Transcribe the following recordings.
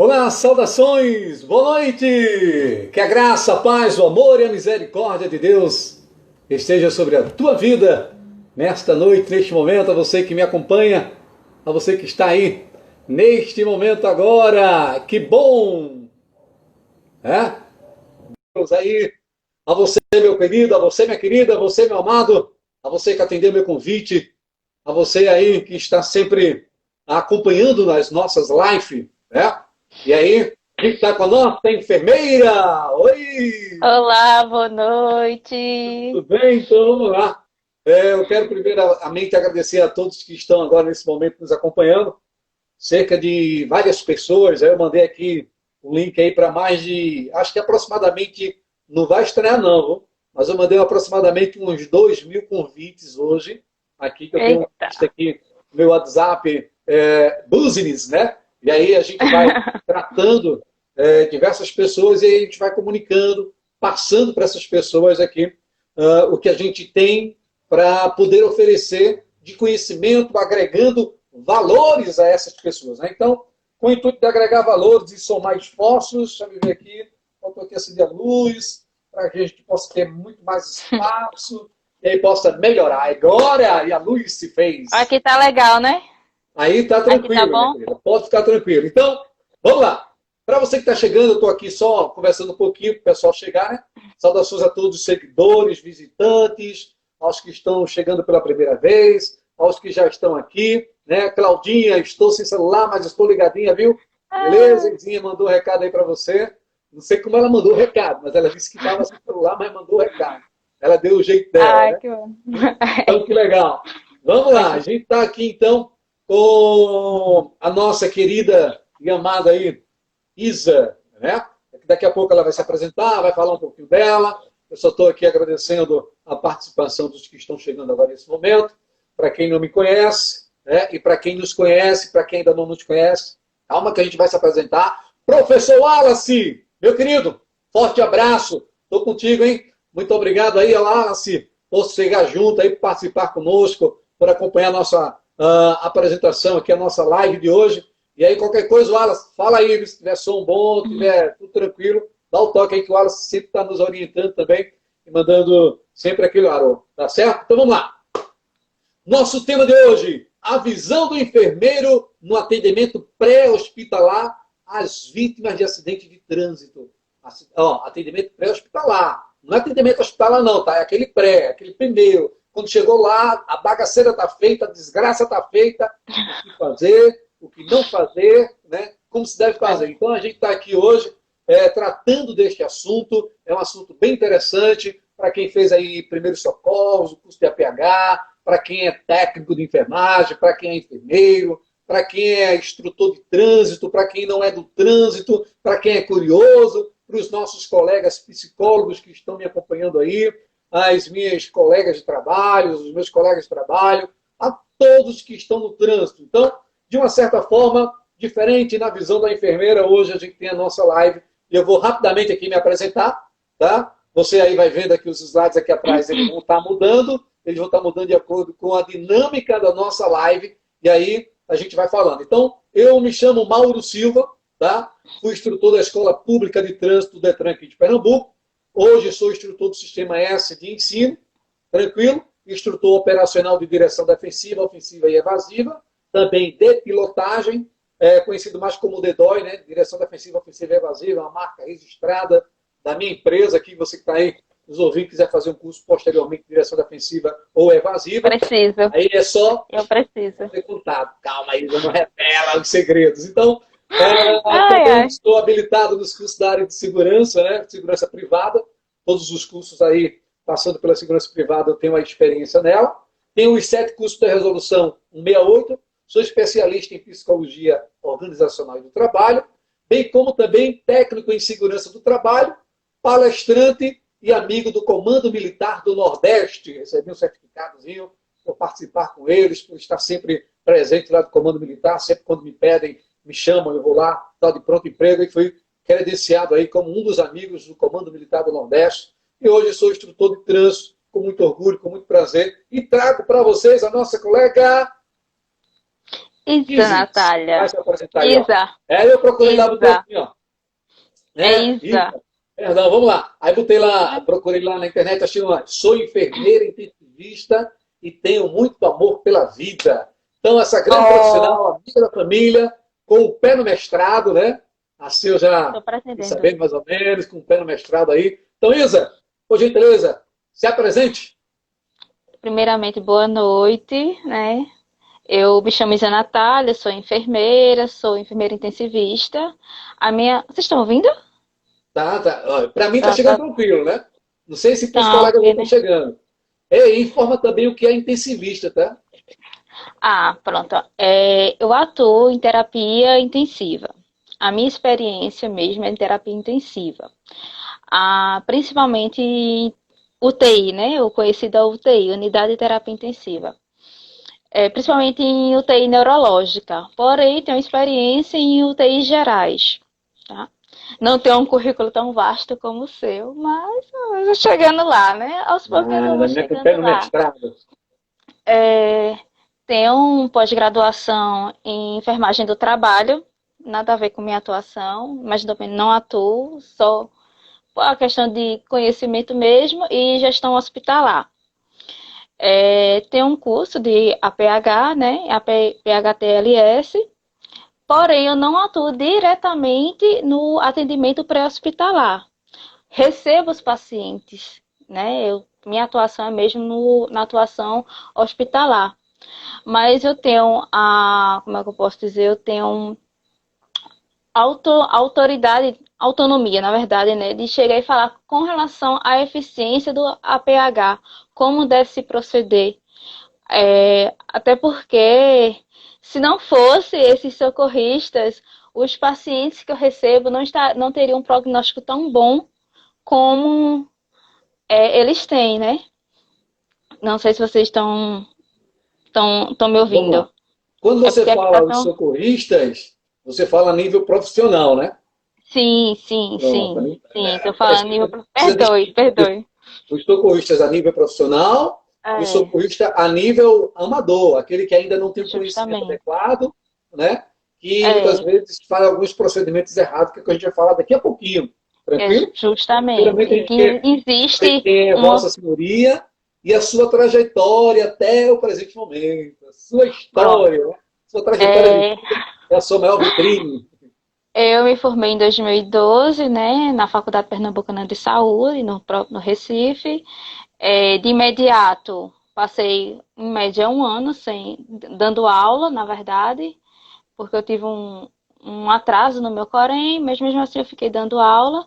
Olá, saudações, boa noite! Que a graça, a paz, o amor e a misericórdia de Deus esteja sobre a tua vida nesta noite, neste momento, a você que me acompanha, a você que está aí neste momento agora. Que bom! É? Deus aí, a você, meu querido, a você, minha querida, a você, meu amado, a você que atendeu meu convite, a você aí que está sempre acompanhando nas nossas lives, né? E aí, quem está com a nossa enfermeira? Oi! Olá, boa noite. Tudo bem? Então vamos lá. Eu quero primeiramente agradecer a todos que estão agora nesse momento nos acompanhando. Cerca de várias pessoas. Eu mandei aqui o link aí para mais de, acho que aproximadamente, não vai estrear não, viu? Mas eu mandei aproximadamente uns 2.000 convites hoje, aqui que eu tenho uma Eita. lista aqui no meu WhatsApp, Business, né? E aí a gente vai tratando diversas pessoas e aí a gente vai comunicando, passando para essas pessoas aqui o que a gente tem para poder oferecer de conhecimento, agregando valores a essas pessoas. Né? Então, com o intuito de agregar valores e somar esforços, deixa eu ver aqui, faltou aqui acender a luz, para que a gente possa ter muito mais espaço e aí possa melhorar. Agora, e a luz se fez. Aqui tá legal, né? Aí tá Aqui tá tranquilo, minha bom? querida. Pode ficar tranquilo. Então, vamos lá. Para você que está chegando, eu estou aqui só conversando um pouquinho para o pessoal chegar, né? Saudações a todos os seguidores, visitantes, aos que estão chegando pela primeira vez, aos que já estão aqui, né? Claudinha, estou sem celular, mas estou ligadinha, viu? Beleza? Ah, Izinha mandou um recado aí para você. Não sei como ela mandou o recado, mas ela disse que estava sem celular, mas mandou o recado. Ela deu o jeito dela, ai, né? que bom. Então, que legal. Vamos lá, a gente está aqui então com a nossa querida e amada aí, Isa, né? Daqui a pouco ela vai se apresentar, vai falar um pouquinho dela. Eu só estou aqui agradecendo a participação dos que estão chegando agora nesse momento. Para quem não me conhece, né? E para quem nos conhece, para quem ainda não nos conhece, calma que a gente vai se apresentar. Professor Wallace, meu querido, forte abraço. Estou contigo, hein? Muito obrigado aí, Wallace, por chegar junto aí, por participar conosco, por acompanhar a nossa apresentação aqui, a nossa live de hoje. E aí, qualquer coisa, Wallace, fala aí, se tiver som bom, tiver tudo tranquilo, dá o toque aí que o Wallace sempre está nos orientando também e mandando sempre aquele arô, tá certo? Então vamos lá. Nosso tema de hoje, a visão do enfermeiro no atendimento pré-hospitalar às vítimas de acidente de trânsito. Atendimento pré-hospitalar. Não é atendimento hospitalar não, tá? É aquele pré, aquele primeiro. Quando chegou lá, a bagaceira está feita, a desgraça está feita, o que fazer, o que não fazer, né? Como se deve fazer. Então a gente está aqui hoje tratando deste assunto. É um assunto bem interessante para quem fez aí primeiros socorros, o curso de APH, para quem é técnico de enfermagem, para quem é enfermeiro, para quem é instrutor de trânsito, para quem não é do trânsito, para quem é curioso, para os nossos colegas psicólogos que estão me acompanhando aí, as minhas colegas de trabalho, os meus colegas de trabalho, a todos que estão no trânsito. Então, de uma certa forma, diferente na visão da enfermeira, hoje a gente tem a nossa live e eu vou rapidamente aqui me apresentar, tá? Você aí vai vendo aqui os slides aqui atrás, eles vão estar mudando de acordo com a dinâmica da nossa live, e aí a gente vai falando. Então, eu me chamo Mauro Silva, tá? Fui instrutor da Escola Pública de Trânsito do Detran aqui de Pernambuco. Hoje sou instrutor do Sistema S de ensino, tranquilo, instrutor operacional de direção defensiva, ofensiva e evasiva, também de pilotagem, conhecido mais como DDoI, né? Direção defensiva, ofensiva e evasiva, uma marca registrada da minha empresa aqui, você que está aí nos ouvindo, quiser fazer um curso posteriormente de direção defensiva ou evasiva, Preciso. aí é só Eu preciso. ser contato. Calma aí, eu não revela os segredos. Então, Ai, também ai. estou habilitado nos cursos da área de segurança, né? Segurança privada. Todos os cursos aí, passando pela segurança privada, eu tenho a experiência nela. Tenho os 7 cursos da Resolução 168. Sou especialista em psicologia organizacional e do trabalho, bem como também técnico em segurança do trabalho, palestrante e amigo do Comando Militar do Nordeste. Recebi um certificadozinho por participar com eles, por estar sempre presente lá do Comando Militar, sempre quando me pedem, me chamam, eu vou lá, tal de pronto emprego, e fui credenciado aí como um dos amigos do Comando Militar do Nordeste. E hoje sou instrutor de trânsito, com muito orgulho, com muito prazer, e trago para vocês a nossa colega Isa, Isis, vai Natália. se apresentar aí, ó. Isa. É, eu procurei lá, botei Isa. assim, ó. É É, Isa. perdão, vamos lá. Aí botei lá, procurei lá na internet, achei uma. Sou enfermeira intensivista e tenho muito amor pela vida. Então, essa grande Oh, profissional, amiga da família, com o pé no mestrado, né? Assim eu já tô fui pretendendo. sabendo mais ou menos, com o pé no mestrado aí. Então, Isa, por gentileza, se apresente. Primeiramente, boa noite, né? Eu me chamo Isa Natália, sou enfermeira intensivista. A minha. Vocês estão ouvindo? Tá, tá. Para mim tá Tá, chegando tá. tranquilo, né? Não sei se para os Estão colegas aí aqui, estão né? chegando. E informa também o que é intensivista, tá? Ah, pronto. Eu atuo em terapia intensiva. A minha experiência mesmo é em terapia intensiva. Principalmente em UTI, né? O conhecido UTI, Unidade de Terapia Intensiva. Principalmente em UTI neurológica. Porém, tenho experiência em UTIs gerais, tá? Não tenho um currículo tão vasto como o seu, mas eu vou chegando lá, né? Aos poucos eu vou Né, com o pé chegando no lá. mestrado. Tenho um pós-graduação em enfermagem do trabalho, nada a ver com minha atuação, mas também não atuo, só por a questão de conhecimento mesmo e gestão hospitalar. Tenho um curso de APH, né, PHTLS, porém eu não atuo diretamente no atendimento pré-hospitalar. Recebo os pacientes, né, minha atuação é mesmo na atuação hospitalar. Mas eu tenho como é que eu posso dizer? Eu tenho autoridade, autonomia, na verdade, né? De chegar e falar com relação à eficiência do APH, como deve se proceder. Até porque, se não fosse esses socorristas, os pacientes que eu recebo não teriam um prognóstico tão bom como eles têm, né? Não sei se vocês estão me Vamos ouvindo. lá. Quando É você porque aqui tá fala os tão. socorristas, você fala a nível profissional, né? Sim, sim, Pronto. sim, sim. Tô A falando gente nível. precisa Perdoe, distinguir perdoe. os socorristas a nível profissional e o É, socorrista a nível amador, aquele que ainda não tem o conhecimento justamente. adequado, né? Que muitas É, vezes faz alguns procedimentos errados, que a gente vai falar daqui a pouquinho. Tranquilo? Primeiramente, a justamente. gente Que quer saber existe quem é uma. Vossa Senhoria e a sua trajetória até o presente momento, a sua Pronto. história, né? Sua trajetória de É, vida é a sua maior vitrine. eu me formei em 2012, né, na Faculdade Pernambucana de Saúde, no Recife. De imediato, passei em média um ano dando aula, na verdade, porque eu tive um atraso no meu Corém, mas mesmo assim eu fiquei dando aula.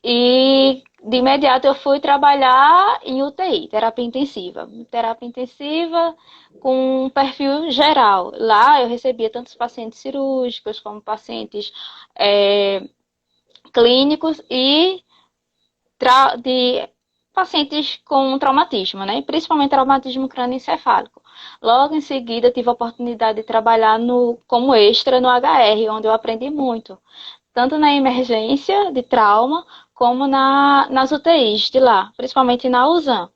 E de imediato eu fui trabalhar em UTI, terapia intensiva. Terapia intensiva com um perfil geral. Lá eu recebia tanto pacientes cirúrgicos como pacientes é, clínicos e de pacientes com traumatismo, né? Principalmente traumatismo crânioencefálico. Logo em seguida, tive a oportunidade de trabalhar como extra no HR, onde eu aprendi muito, tanto na emergência de trauma, como nas UTIs de lá, principalmente na USAM,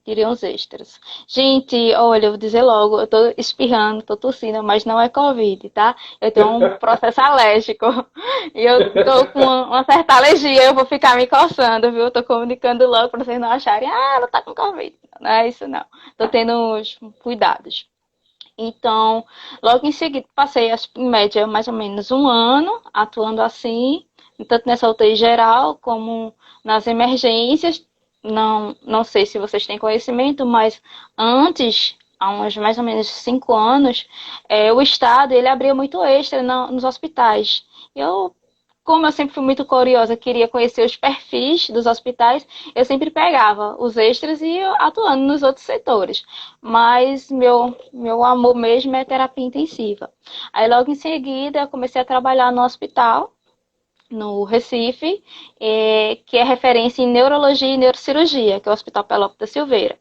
tirei uns extras. Gente, olha, eu vou dizer logo, eu tô espirrando, tô tossindo, mas não é Covid, tá? Eu tenho um processo alérgico e eu tô com uma certa alergia, eu vou ficar me coçando, viu? Eu tô comunicando logo pra vocês não acharem, ela tá com Covid. Não é isso não. Tô tendo uns cuidados. Então, logo em seguida, passei em média mais ou menos um ano atuando assim, tanto nessa UTI geral como nas emergências. Não, não sei se vocês têm conhecimento, mas antes, há uns mais ou menos 5 anos, o Estado ele abria muito extra nos hospitais. Eu como eu sempre fui muito curiosa, queria conhecer os perfis dos hospitais, eu sempre pegava os extras e ia atuando nos outros setores. Mas meu amor mesmo é terapia intensiva. Aí logo em seguida eu comecei a trabalhar no hospital, no Recife, que é referência em neurologia e neurocirurgia, que é o Hospital Pelópio da Silveira.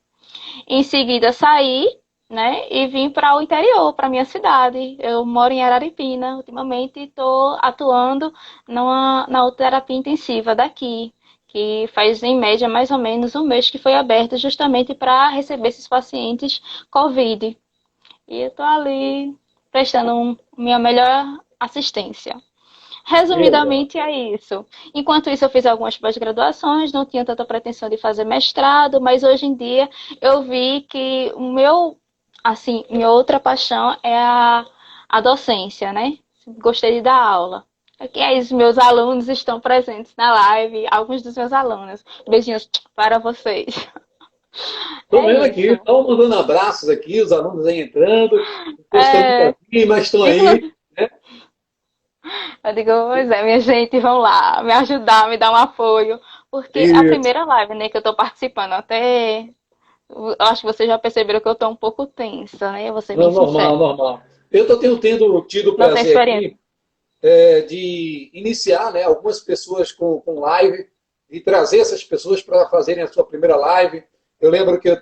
Em seguida saí, né, e vim para o interior, para minha cidade. Eu moro em Araripina, ultimamente estou atuando na terapia intensiva daqui, que faz em média mais ou menos um mês que foi aberta justamente para receber esses pacientes COVID. E eu estou ali prestando minha melhor assistência. Legal. Resumidamente é isso. Enquanto isso, eu fiz algumas pós-graduações, não tinha tanta pretensão de fazer mestrado, mas hoje em dia eu vi que o meu, assim, minha outra paixão é a docência, né? Gostei de dar aula. Aqui aí os meus alunos estão presentes na live, alguns dos meus alunos. Beijinhos para vocês. Estou É vendo aqui, isso. estão mandando abraços aqui, os alunos aí entrando, vocês estão muito É, aqui, mas estão aí, inclusive, né? eu digo, pois é, minha gente, vão lá me ajudar, me dar um apoio. Porque a Isso. primeira live, né, que eu tô participando, até eu acho que vocês já perceberam que eu tô um pouco tensa, né? Eu vou ser bem Não, normal, sincera. normal. Eu tô tendo tido o Não tenho prazer experiência. aqui de iniciar, né, algumas pessoas com live e trazer essas pessoas para fazerem a sua primeira live. Eu lembro que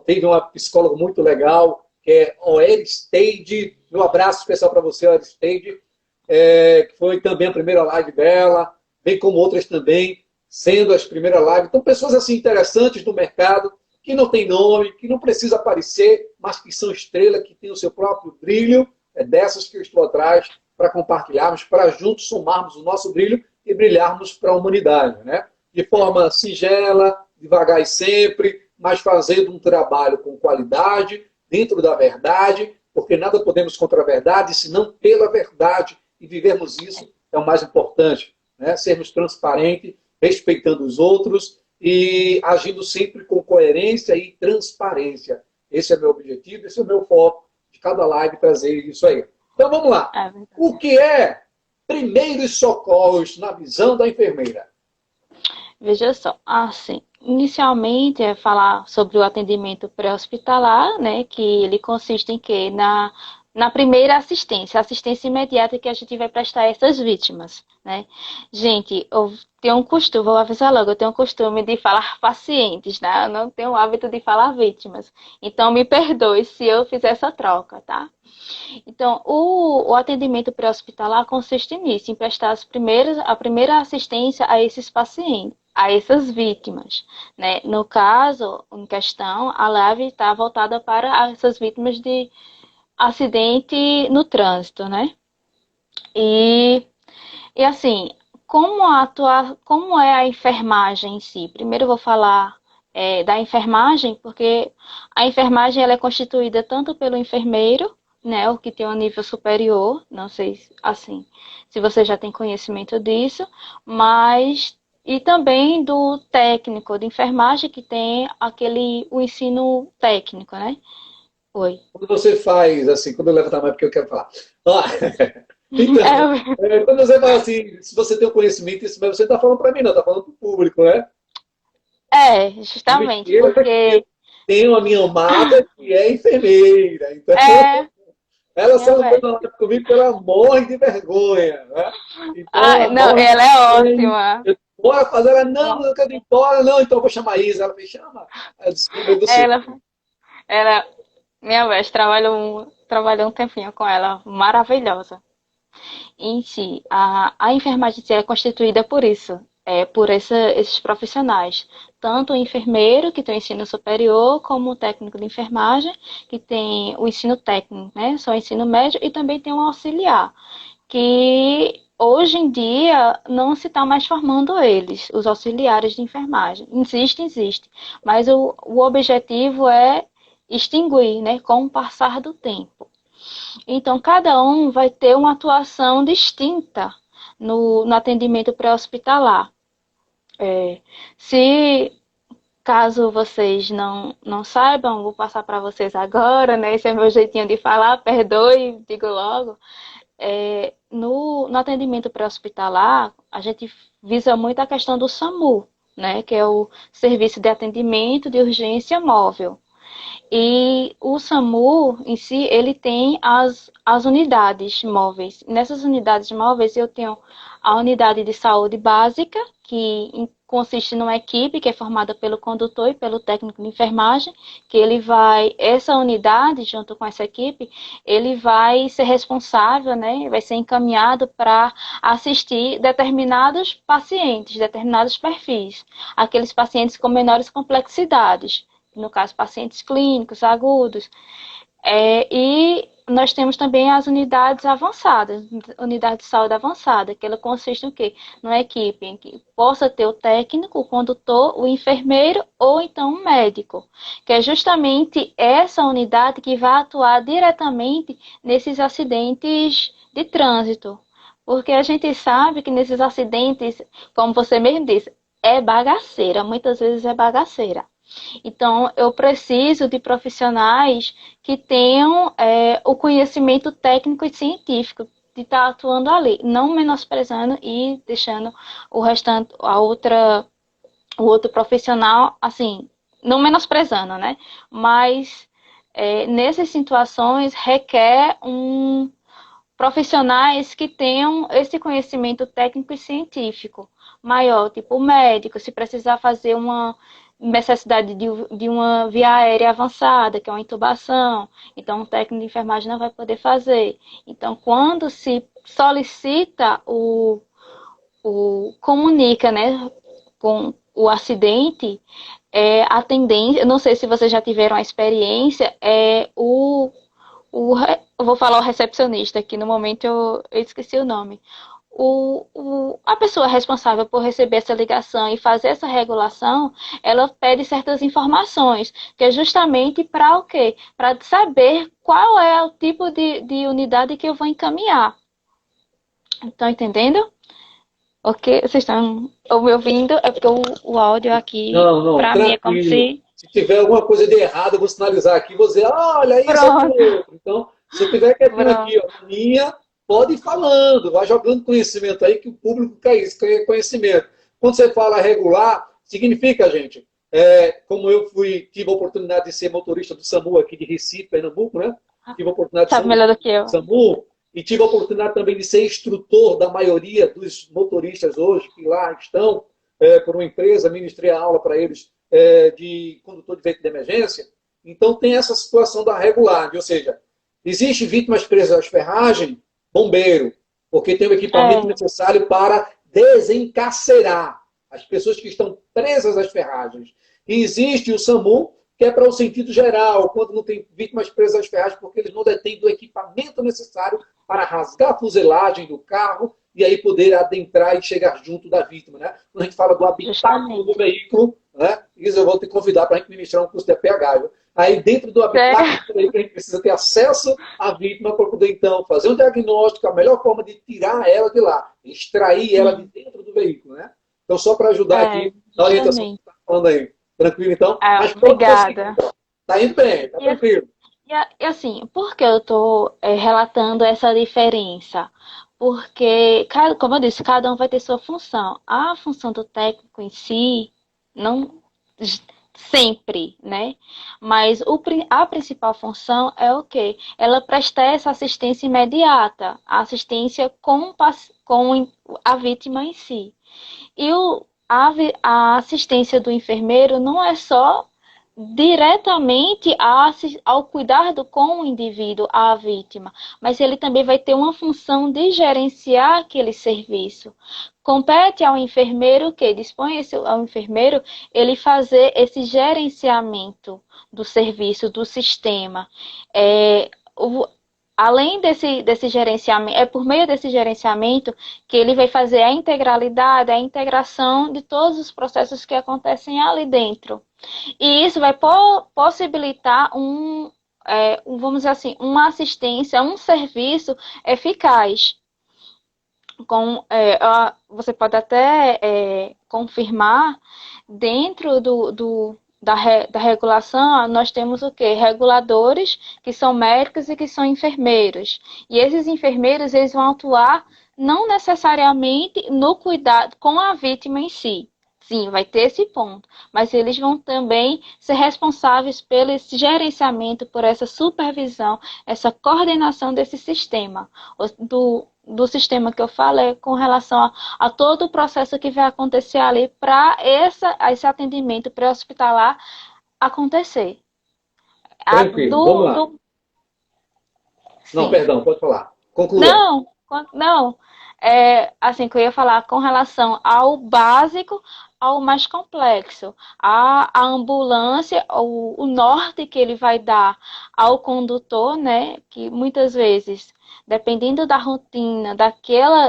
teve uma psicóloga muito legal, que é Oeri Stade. Um abraço especial para você, Oeri Stade, que foi também a primeira live dela, bem como outras também, sendo as primeiras lives. Então, pessoas assim interessantes do mercado, que não tem nome, que não precisa aparecer, mas que são estrelas, que têm o seu próprio brilho. É dessas que eu estou atrás para compartilharmos, para juntos somarmos o nosso brilho e brilharmos para a humanidade, né? De forma singela, devagar e sempre, mas fazendo um trabalho com qualidade, dentro da verdade, porque nada podemos contra a verdade, senão pela verdade, e vivermos isso é o mais importante, né? Sermos transparentes, respeitando os outros e agindo sempre com coerência e transparência. Esse é meu objetivo, esse é o meu foco de cada live, trazer isso aí. Então vamos lá. É O verdade. que é primeiros socorros na visão da enfermeira? Veja só, assim, inicialmente é falar sobre o atendimento pré-hospitalar, né, que ele consiste em quê? Na primeira assistência, assistência imediata que a gente vai prestar a essas vítimas, né? Gente, eu tenho um costume, vou avisar logo, eu tenho um costume de falar pacientes, né? Eu não tenho o hábito de falar vítimas. Então, me perdoe se eu fizer essa troca, tá? Então, o atendimento pré-hospitalar consiste nisso, em prestar a primeira assistência a esses pacientes, a essas vítimas, né? No caso, em questão, a live está voltada para essas vítimas de acidente no trânsito, né? E, e assim, como é a enfermagem em si? Primeiro eu vou falar da enfermagem, porque a enfermagem ela é constituída tanto pelo enfermeiro, né, o que tem um nível superior, não sei assim, se você já tem conhecimento disso, mas e também do técnico de enfermagem que tem o ensino técnico, né? Oi. Quando você faz assim, quando eu levanto a mão é porque eu quero falar. Ah, então, É, quando você fala assim, se você tem o conhecimento, isso mas você não está falando para mim, não, está falando para o público, né? Não me justamente, esqueça que eu porque tenho a minha amada que é enfermeira. Então, é ela minha só não foi velha. na live comigo porque ela morre de vergonha, né? Então, ela Não, morre de ela é vergonha. ótima. Eu bora fazer ela, não, Não, não quero ir embora, não, então eu vou chamar a Isa. Ela me chama. Eu disse, meu Deus do céu. ela, ela, minha vez, trabalhou um tempinho com ela, maravilhosa. Em si, a enfermagem em si é constituída por isso, por esses profissionais. Tanto o enfermeiro, que tem o ensino superior, como o técnico de enfermagem, que tem o ensino técnico, né? Só o ensino médio, e também tem um auxiliar, que hoje em dia não se está mais formando eles, os auxiliares de enfermagem. Existe, mas o objetivo é extinguir, né, com o passar do tempo. Então, cada um vai ter uma atuação distinta no atendimento pré-hospitalar. Se caso vocês não saibam, vou passar para vocês agora, né? Esse é meu jeitinho de falar, perdoe, digo logo. No atendimento pré-hospitalar, a gente visa muito a questão do SAMU, né? Que é o Serviço de Atendimento de Urgência Móvel. E o SAMU em si, ele tem as unidades móveis. Nessas unidades móveis eu tenho a unidade de saúde básica, que consiste numa equipe que é formada pelo condutor e pelo técnico de enfermagem, que essa unidade, junto com essa equipe, ele vai ser responsável, né, vai ser encaminhado para assistir determinados pacientes, determinados perfis, aqueles pacientes com menores complexidades, no caso, pacientes clínicos, agudos. E nós temos também as unidades avançadas, unidade de saúde avançada, que ela consiste no quê? Numa equipe em que possa ter o técnico, o condutor, o enfermeiro ou então o médico, que é justamente essa unidade que vai atuar diretamente nesses acidentes de trânsito. Porque a gente sabe que nesses acidentes, como você mesmo disse, é bagaceira, muitas vezes é bagaceira. Então, eu preciso de profissionais que tenham o conhecimento técnico e científico de estar atuando ali, não menosprezando e deixando o restante, o outro profissional, assim, não menosprezando, né? Mas nessas situações requer profissionais que tenham esse conhecimento técnico e científico maior, tipo o médico, se precisar fazer uma necessidade de uma via aérea avançada, que é uma intubação, então o técnico de enfermagem não vai poder fazer. Então, quando se solicita comunica, né, com o acidente, a tendência, eu não sei se vocês já tiveram a experiência, eu vou falar o recepcionista aqui, no momento eu esqueci o nome. A pessoa responsável por receber essa ligação e fazer essa regulação, ela pede certas informações, que é justamente para o quê? Para saber qual é o tipo de unidade que eu vou encaminhar. Estão entendendo? Ok? Vocês estão me ouvindo? É porque o áudio aqui, Não, não, para mim, é como tranquilo. se... Se tiver alguma coisa de errado, eu vou sinalizar aqui, vou dizer, olha isso, aquilo, Pronto, outro. Então, se eu tiver quietinho aqui, pronto. ó, na minha, pode ir falando, vai jogando conhecimento aí, que o público quer isso, quer conhecimento. Quando você fala regular, significa, gente, como eu tive a oportunidade de ser motorista do SAMU aqui de Recife, Pernambuco, né? Tive a oportunidade de ser Sabe um melhor do que eu. SAMU, e tive a oportunidade também de ser instrutor da maioria dos motoristas hoje que lá estão, por uma empresa, ministrei a aula para eles de condutor de veículo de emergência. Então tem essa situação da regulagem, ou seja, existe vítimas presas às ferragens, bombeiro, porque tem o equipamento É, necessário para desencarcerar as pessoas que estão presas às ferragens. E existe o SAMU, que é para o sentido geral, quando não tem vítimas presas às ferragens, porque eles não detêm do equipamento necessário para rasgar a fuselagem do carro e aí poder adentrar e chegar junto da vítima. Né? Quando a gente fala do habitáculo do justamente. veículo, né? Isso eu vou te convidar para a gente ministrar um curso de APH. Viu? Aí dentro do habitáculo É, do veículo a gente precisa ter acesso à vítima para poder então fazer um diagnóstico, a melhor forma de tirar ela de lá, extrair ela de sim, dentro do veículo. Né? Então só para ajudar aqui na orientação que justamente. você está falando aí. Tranquilo então? Ah, Mas pode prosseguir. obrigada. Está indo bem, está E, tranquilo. e assim, por que eu estou relatando essa diferença? Porque, como eu disse, cada um vai ter sua função. A função do técnico em si, não sempre, né? Mas a principal função é o quê? Ela prestar essa assistência imediata, a assistência com a vítima em si. E a assistência do enfermeiro não é só diretamente ao cuidado com o indivíduo, a vítima, mas ele também vai ter uma função de gerenciar aquele serviço. Compete ao enfermeiro que dispõe ao enfermeiro ele fazer esse gerenciamento do serviço, do sistema. É, o, Além desse gerenciamento, é por meio desse gerenciamento que ele vai fazer a integralidade, a integração de todos os processos que acontecem ali dentro. E isso vai possibilitar vamos dizer assim, uma assistência, um serviço eficaz. Você pode até confirmar, dentro da regulação, nós temos o quê? Reguladores, que são médicos e que são enfermeiros. E esses enfermeiros, eles vão atuar não necessariamente no cuidado com a vítima em si. Sim, vai ter esse ponto, mas eles vão também ser responsáveis pelo esse gerenciamento, por essa supervisão, essa coordenação desse sistema, do sistema que eu falei, com relação a todo o processo que vai acontecer ali para esse atendimento pré-hospitalar acontecer. A, Tranquilo, vamos lá. Não, sim. perdão, pode falar. Conclua. Não, não. assim, que eu ia falar com relação ao básico ao mais complexo. A ambulância, o norte que ele vai dar ao condutor, né, que muitas vezes, dependendo da rotina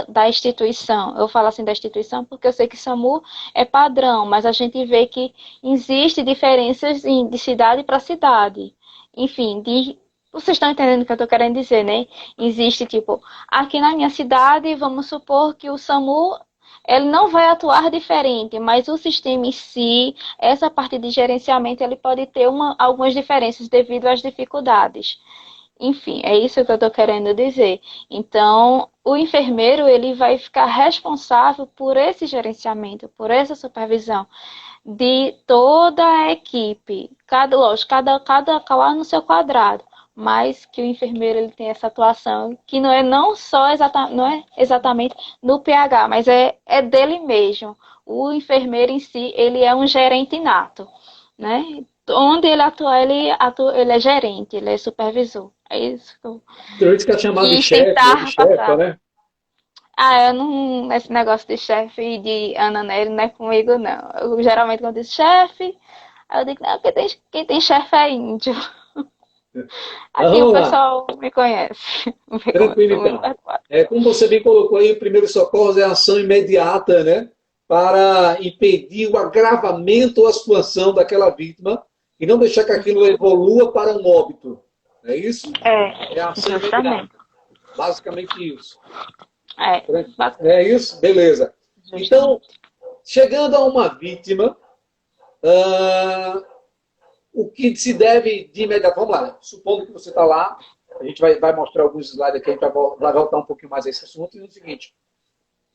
da instituição, eu falo assim da instituição porque eu sei que SAMU é padrão, mas a gente vê que existe diferenças de cidade para cidade. Enfim, vocês estão entendendo o que eu estou querendo dizer, né? Existe, tipo, aqui na minha cidade, vamos supor que o SAMU ele não vai atuar diferente, mas o sistema em si, essa parte de gerenciamento, ele pode ter algumas diferenças devido às dificuldades. Enfim, é isso que eu estou querendo dizer. Então, o enfermeiro ele vai ficar responsável por esse gerenciamento, por essa supervisão de toda a equipe, lógico, cada no seu quadrado, mas que o enfermeiro ele tem essa atuação que não é exatamente no PH, mas é dele mesmo. O enfermeiro em si, ele é um gerente nato, né? Onde ele é gerente, ele é supervisor. É isso que eu Por isso que é chamado de quis chefe ou de tentar chefa, passar. né? Eu não. Esse negócio de chefe e de Ana Nery não é comigo, não. Geralmente, quando eu digo chefe, eu digo, não, quem tem chefe é índio. Aqui o Vamos lá, pessoal me conhece. Vê como eu tranquilo sou muito então. perturbada. Como você bem colocou aí, o primeiro socorro é a ação imediata, né? Para impedir o agravamento ou a situação daquela vítima e não deixar que aquilo evolua para um óbito. É isso? É a ação imediata. Justamente. Basicamente isso. É, É isso? Beleza. Então, justamente. chegando a uma vítima, ah, o que se deve de imediato. Vamos lá, supondo que você está lá, a gente vai mostrar alguns slides aqui, a gente vai voltar um pouquinho mais a esse assunto. E é o seguinte: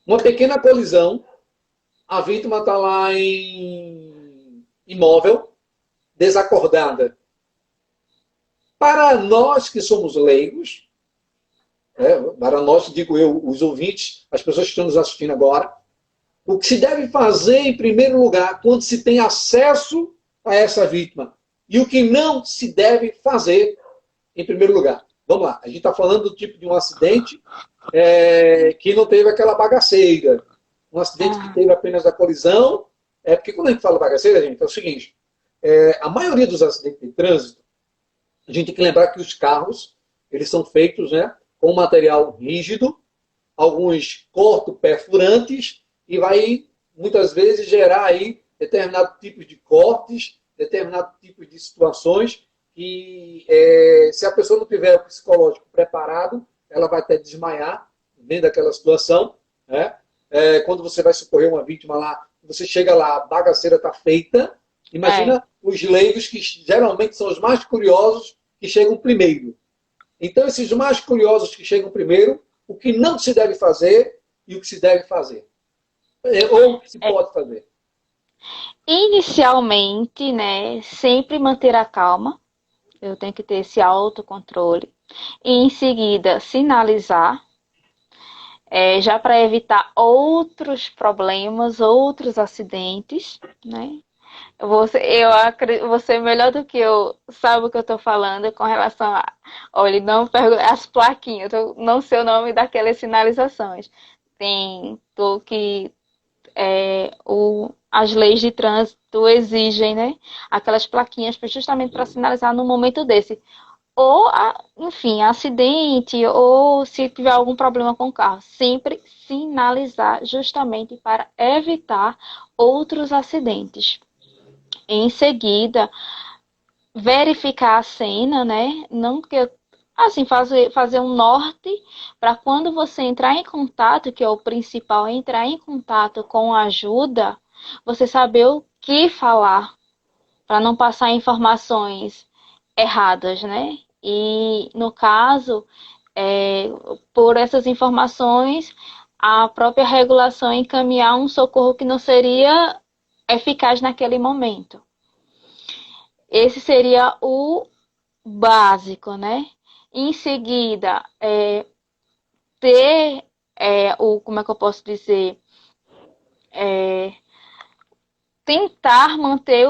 uma pequena colisão, a vítima está lá em imóvel, desacordada. Para nós que somos leigos, para nós, digo eu, os ouvintes, as pessoas que estão nos assistindo agora, o que se deve fazer, em primeiro lugar, quando se tem acesso a essa vítima? E o que não se deve fazer, em primeiro lugar? Vamos lá, a gente está falando do tipo de um acidente que não teve aquela bagaceira. Um acidente que teve apenas a colisão. Porque quando a gente fala bagaceira, gente, é o seguinte: a maioria dos acidentes de trânsito, a gente tem que lembrar que os carros, eles são feitos, né, com material rígido, alguns corto-perfurantes, e vai, muitas vezes, gerar aí determinado tipo de cortes, determinado tipo de situações que, se a pessoa não tiver o psicológico preparado, ela vai até desmaiar vendo aquela situação, né? Quando você vai socorrer uma vítima lá, você chega lá, a bagaceira está feita. Imagina os leigos, que geralmente são os mais curiosos, que chegam primeiro. Então, esses mais curiosos que chegam primeiro, o que não se deve fazer e o que se deve fazer. Ou o que se pode fazer. Inicialmente, né, sempre manter a calma. Eu tenho que ter esse autocontrole. E em seguida, sinalizar, já para evitar outros problemas, outros acidentes, né? Você melhor do que eu sabe o que eu estou falando com relação a, olha, não as plaquinhas, eu não sei o nome daquelas sinalizações. Tem que as leis de trânsito exigem, né? Aquelas plaquinhas justamente para sinalizar no momento desse. Ou, enfim, acidente, ou se tiver algum problema com o carro. Sempre sinalizar justamente para evitar outros acidentes. Em seguida, verificar a cena, né? Não que assim fazer um norte para quando você entrar em contato, que é o principal, entrar em contato com ajuda, você saber o que falar para não passar informações erradas, né? E no caso, por essas informações, a própria regulação encaminhar um socorro que não seria eficaz naquele momento. Esse seria o básico, né? Em seguida, ter como é que eu posso dizer? Tentar manter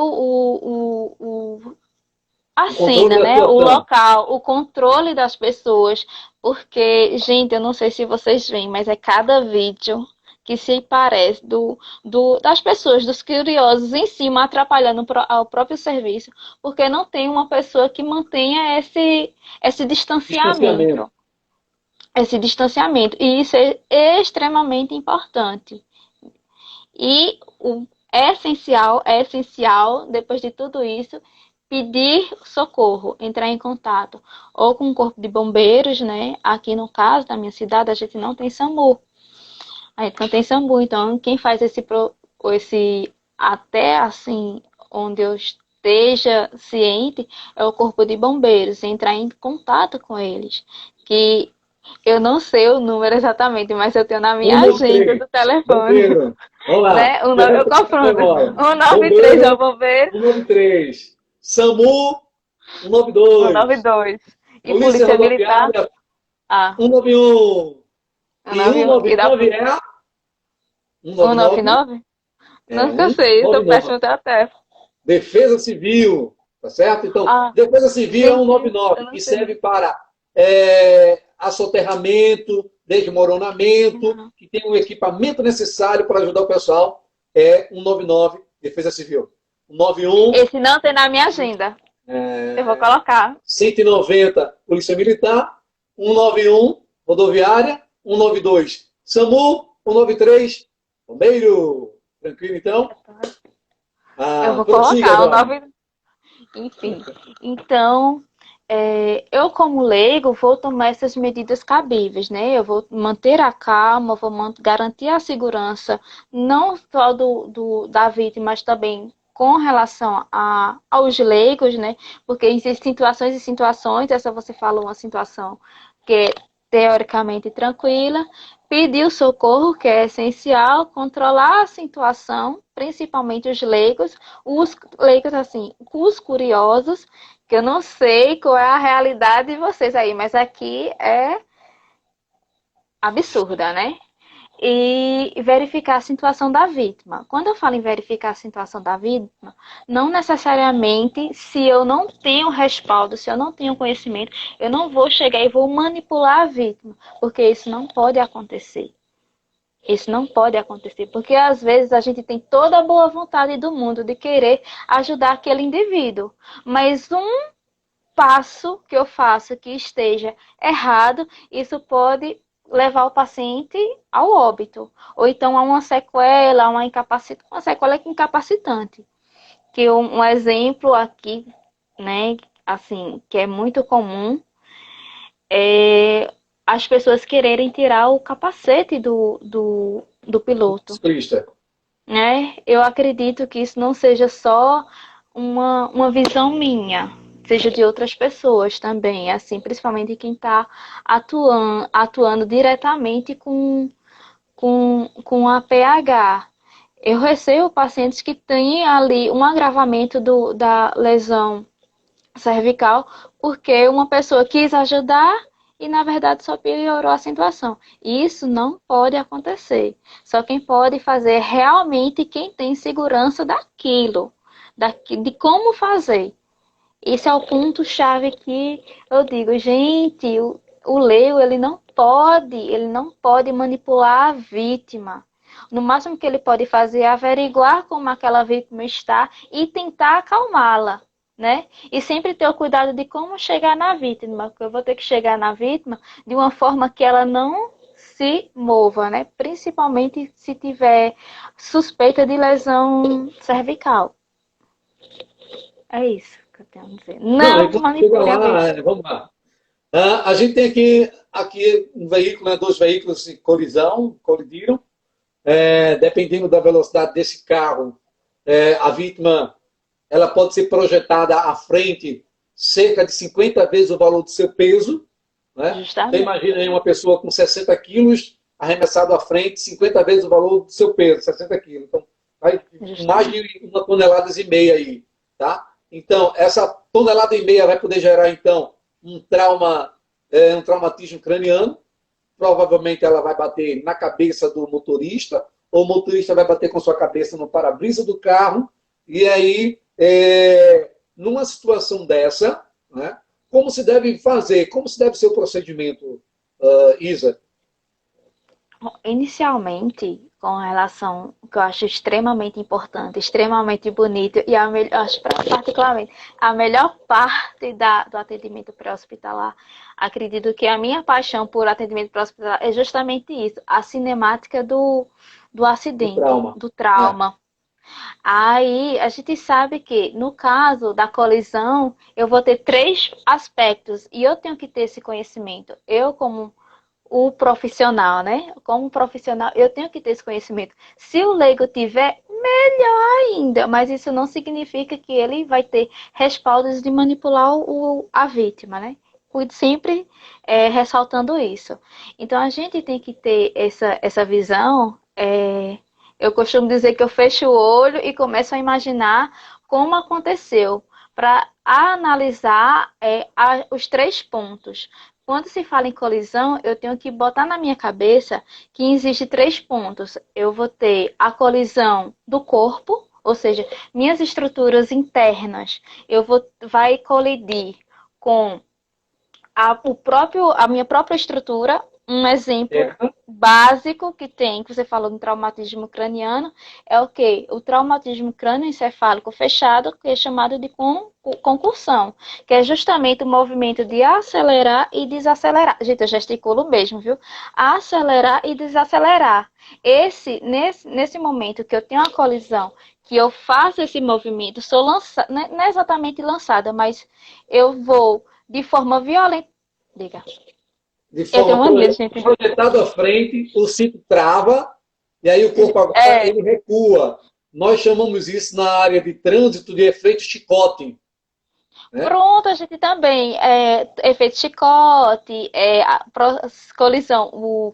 a O controle cena, da né? O situação. local, o controle das pessoas, porque, gente, eu não sei se vocês veem, mas é cada vídeo que se parece das pessoas, dos curiosos em cima, atrapalhando ao próprio serviço, porque não tem uma pessoa que mantenha esse Distanciamento. distanciamento, e isso é extremamente importante. E é essencial, depois de tudo isso, pedir socorro, entrar em contato ou com o corpo de bombeiros, né? Aqui no caso da minha cidade, a gente não tem SAMU. A gente não tem SAMU, então quem faz esse até assim, onde eu esteja ciente, é o corpo de bombeiros, entrar em contato com eles. Que eu não sei o número exatamente, mas eu tenho na minha agenda 193. do telefone, Bombeiro. Vamos lá. né? Eu Levanta a confronto. memória. 193 é o Bombeiro, bombeiro, 193. SAMU, 192. 192. E Polícia polícia militar, Rodoviária, ah, 191. E 191. E da 199 é? 199 199? é Nunca sei, eu sou 199. péssimo até até. Defesa Civil, tá certo? Então, Ah, Defesa Civil é gente, eu 199, não que sei. serve para assoterramento, desmoronamento, Uhum. que tem o equipamento necessário para ajudar o pessoal, é 199, Defesa Civil. 191, Esse não tem na minha agenda. Eu vou é, colocar. 190, Polícia Militar, 191, Rodoviária, 192, SAMU, 193, Bombeiro. Tranquilo, então? Eu vou Prossiga colocar o agora. 9. Enfim. Então, eu como leigo vou tomar essas medidas cabíveis, né? Eu vou manter a calma, vou garantir a segurança não só da vítima, mas também com relação aos leigos, né? Porque existem situações e situações, essa você falou uma situação que é teoricamente tranquila, pedir socorro, que é essencial, controlar a situação, principalmente os leigos assim, os curiosos, que eu não sei qual é a realidade de vocês aí, mas aqui é absurda, né? E verificar a situação da vítima. Quando eu falo em verificar a situação da vítima, não necessariamente se eu não tenho respaldo, se eu não tenho conhecimento, eu não vou chegar e vou manipular a vítima, porque isso não pode acontecer. Isso não pode acontecer, porque às vezes a gente tem toda a boa vontade do mundo de querer ajudar aquele indivíduo, mas um passo que eu faço que esteja errado, isso pode levar o paciente ao óbito, ou então a uma sequela, uma sequela incapacitante. Que um exemplo aqui, né, assim, que é muito comum, é as pessoas quererem tirar o capacete do piloto, Ciclista. né? Eu acredito que isso não seja só uma visão minha, seja de outras pessoas também, assim, principalmente quem está atuando diretamente com a PH. Eu recebo pacientes que têm ali um agravamento da lesão cervical porque uma pessoa quis ajudar e na verdade só piorou a situação. Isso não pode acontecer. Só quem pode fazer é realmente quem tem segurança daquilo, de como fazer. Esse é o ponto-chave que eu digo, gente, o Leo, ele não pode manipular a vítima. No máximo que ele pode fazer é averiguar como aquela vítima está e tentar acalmá-la, né? E sempre ter o cuidado de como chegar na vítima, porque eu vou ter que chegar na vítima de uma forma que ela não se mova, né? Principalmente se tiver suspeita de lesão cervical. É isso que eu tenho a dizer. Não, aí Não quando chega manipule a lá, vítima. vamos lá. A gente tem aqui um veículo, né, dois veículos em colidiram. Dependendo da velocidade desse carro, a vítima ela pode ser projetada à frente cerca de 50 vezes o valor do seu peso. Né? Então, Justamente. imagina aí uma pessoa com 60 quilos arremessado à frente 50 vezes o valor do seu peso, 60 quilos. Então, vai com mais Justamente. de 1,5 toneladas aí. Tá? Então, essa tonelada e meia vai poder gerar, então, um traumatismo craniano. Provavelmente ela vai bater na cabeça do motorista, ou o motorista vai bater com sua cabeça no para-brisa do carro, e aí numa situação dessa, né, como se deve fazer, como se deve ser o procedimento, Isa? Inicialmente, com relação, que eu acho extremamente importante, extremamente bonito, e acho particularmente a melhor parte do atendimento pré-hospitalar, acredito que a minha paixão por atendimento pré-hospitalar é justamente isso, a cinemática do Do acidente, trauma. do É. trauma. Aí a gente sabe que, no caso da colisão, eu vou ter três aspectos e eu tenho que ter esse conhecimento. Eu, como o profissional, né? Como profissional, eu tenho que ter esse conhecimento. Se o leigo tiver, melhor ainda, mas isso não significa que ele vai ter respaldos de manipular a vítima, né? Cuide sempre ressaltando isso. Então a gente tem que ter essa visão. Eu costumo dizer que eu fecho o olho e começo a imaginar como aconteceu, para analisar os três pontos. Quando se fala em colisão, eu tenho que botar na minha cabeça que existe três pontos. Eu vou ter a colisão do corpo, ou seja, minhas estruturas internas, vai colidir com a minha própria estrutura. Um exemplo É. básico que você falou no traumatismo craniano, é o quê? O traumatismo crânioencefálico fechado, que é chamado de concussão, que é justamente o movimento de acelerar e desacelerar. Gente, eu gesticulo mesmo, viu? Acelerar e desacelerar. Nesse momento que eu tenho a colisão, que eu faço esse movimento, sou lançada, não é exatamente lançada, mas eu vou de forma violenta. Diga. De Eu tenho forma mania, gente. projetado à frente, o cinto trava, e aí o corpo agora É, ele recua. Nós chamamos isso na área de trânsito de efeito chicote. Né? pronto, a gente também. Efeito chicote, colisão,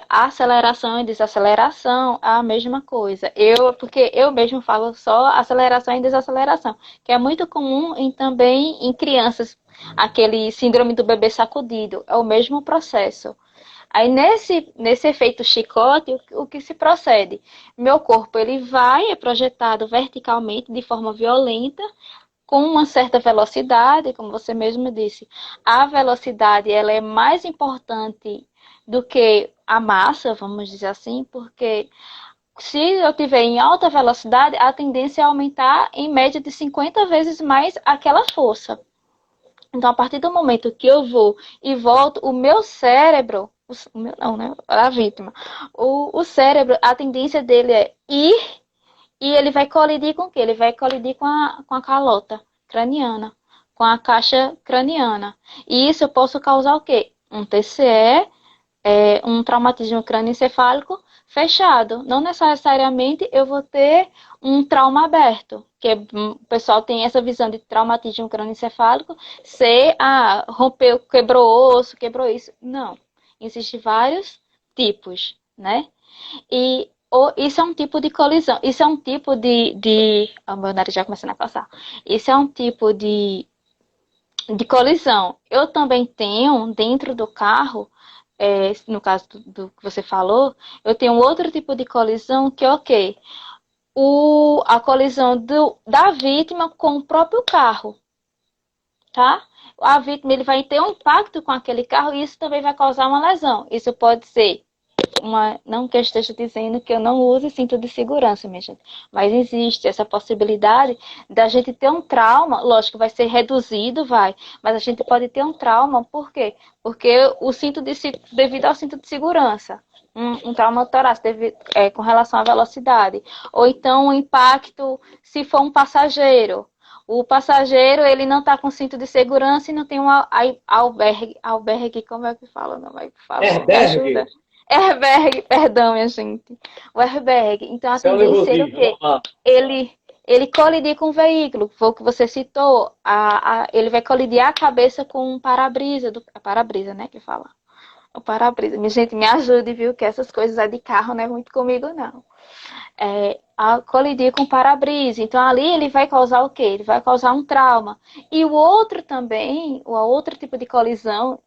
aceleração e desaceleração, a mesma coisa. Porque eu mesmo falo só aceleração e desaceleração, que é muito comum também em crianças, aquele síndrome do bebê sacudido, é o mesmo processo. Aí nesse efeito chicote, o que se procede? Meu corpo ele é projetado verticalmente de forma violenta, com uma certa velocidade, como você mesmo disse. A velocidade ela é mais importante do que a massa, vamos dizer assim, porque se eu tiver em alta velocidade, a tendência é aumentar em média de 50 vezes mais aquela força. Então, a partir do momento que eu vou e volto, o meu cérebro, o meu não, né? A vítima, o cérebro, a tendência dele é ir e ele vai colidir com o quê? Ele vai colidir com a calota craniana, com a caixa craniana. E isso eu posso causar o quê? Um TCE, um traumatismo crânioencefálico fechado. Não necessariamente eu vou ter um trauma aberto, que o pessoal tem essa visão de traumatismo crânioencefálico ser, rompeu, quebrou osso, quebrou isso. Não. Existem vários tipos, né? E isso é um tipo de colisão. Isso é um tipo de. O meu nariz já começando a passar. Isso é um tipo de colisão. Eu também tenho dentro do carro, no caso do que você falou, eu tenho outro tipo de colisão que é o quê? A colisão da vítima com o próprio carro, tá? A vítima ele vai ter um impacto com aquele carro e isso também vai causar uma lesão. Isso pode ser não que eu esteja dizendo que eu não use cinto de segurança, minha gente, mas existe essa possibilidade da gente ter um trauma, lógico, vai ser reduzido, mas a gente pode ter um trauma, por quê? Porque devido ao cinto de segurança, um trauma torácico com relação à velocidade, ou então um impacto se for um passageiro. O passageiro, ele não está com cinto de segurança e não tem um albergue, como é que fala? Não, por favor, me Airbag, ajuda. Airbag, perdão, minha gente. O airbag. Então, a céu tendência é o nervosismo. quê? Vamos lá. Ele colidir com o veículo, foi o que você citou. Ele vai colidir a cabeça com um para-brisa, para-brisa, né, que fala. O para-brisa. Minha gente, me ajude, viu, que essas coisas de carro não é muito comigo, não. A colidir com o para-brisa. Então, ali ele vai causar o quê? Ele vai causar um trauma. E o outro também, o outro tipo de colisão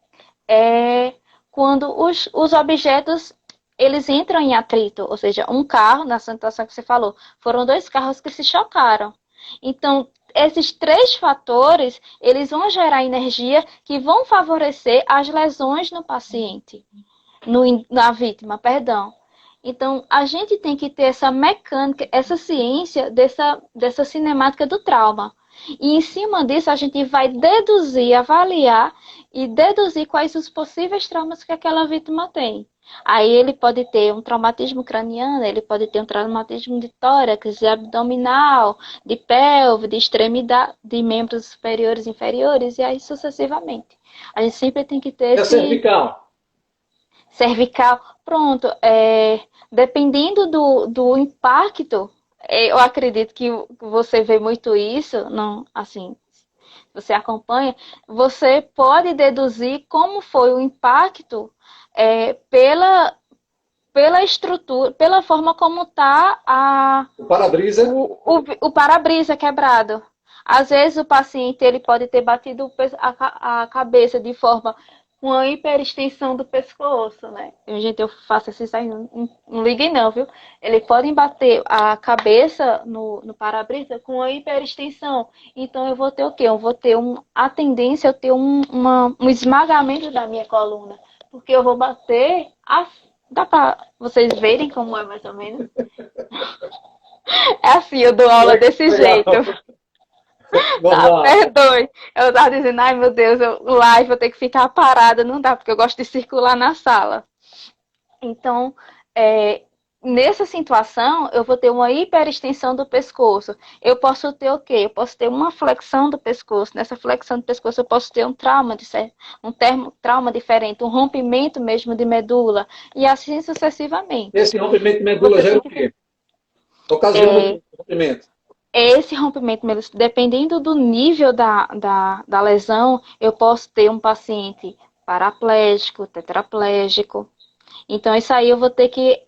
é quando os objetos eles entram em atrito, ou seja, um carro, na situação que você falou, foram dois carros que se chocaram. Então, esses três fatores, eles vão gerar energia que vão favorecer as lesões no paciente, na vítima, perdão. Então, a gente tem que ter essa mecânica, essa ciência dessa cinemática do trauma. E em cima disso, a gente vai deduzir, avaliar e deduzir quais os possíveis traumas que aquela vítima tem. Aí ele pode ter um traumatismo craniano, ele pode ter um traumatismo de tórax, de abdominal, de pelve, de extremidade, de membros superiores e inferiores, e aí sucessivamente. A gente sempre tem que ter esse... cervical. Cervical, pronto. Dependendo do impacto, eu acredito que você vê muito isso, não, assim, você acompanha, você pode deduzir como foi o impacto pela estrutura, pela forma como está o para-brisa. O para-brisa quebrado. Às vezes o paciente ele pode ter batido a cabeça de forma com a hiperextensão do pescoço, né? Gente, eu faço isso aí, não liguem não, viu? Eles podem bater a cabeça no para-brisa com a hiperextensão. Então eu vou ter o quê? Eu vou ter a tendência a ter um esmagamento da minha coluna. Porque eu vou bater dá pra vocês verem como é mais ou menos? É assim, eu dou aula desse jeito. Perdoe. Eu tava dizendo, ai meu Deus, live, vou ter que ficar parada. Não dá, porque eu gosto de circular na sala. Então, nessa situação, eu vou ter uma hiperextensão do pescoço. Eu posso ter o quê? Eu posso ter uma flexão do pescoço. Nessa flexão do pescoço, eu posso ter um trauma, trauma diferente, um rompimento mesmo de medula, e assim sucessivamente. Esse rompimento de medula gera o quê? Ocasiona o rompimento. Esse rompimento, dependendo do nível da lesão, eu posso ter um paciente paraplégico, tetraplégico. Então, isso aí eu vou ter que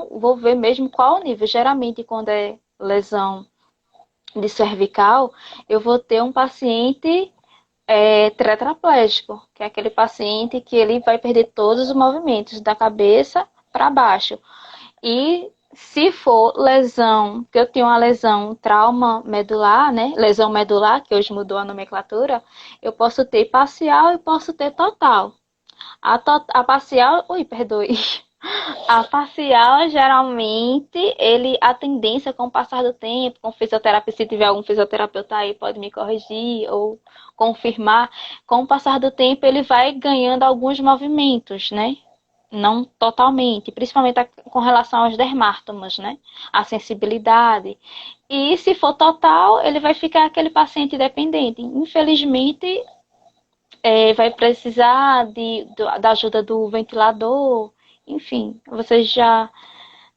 vou ver mesmo qual o nível. Geralmente, quando é lesão de cervical, eu vou ter um paciente tetraplégico, que é aquele paciente que ele vai perder todos os movimentos da cabeça para baixo. E se for lesão, que eu tenho uma lesão, trauma medular, né? Lesão medular, que hoje mudou a nomenclatura, eu posso ter parcial e posso ter total. A parcial, perdoe. A parcial, geralmente, a tendência com o passar do tempo, com fisioterapia, se tiver algum fisioterapeuta aí, pode me corrigir ou confirmar, com o passar do tempo, ele vai ganhando alguns movimentos, né? Não totalmente, principalmente com relação aos dermatomas, né? A sensibilidade. E se for total, ele vai ficar aquele paciente dependente. Infelizmente, vai precisar da ajuda do ventilador. Enfim, vocês já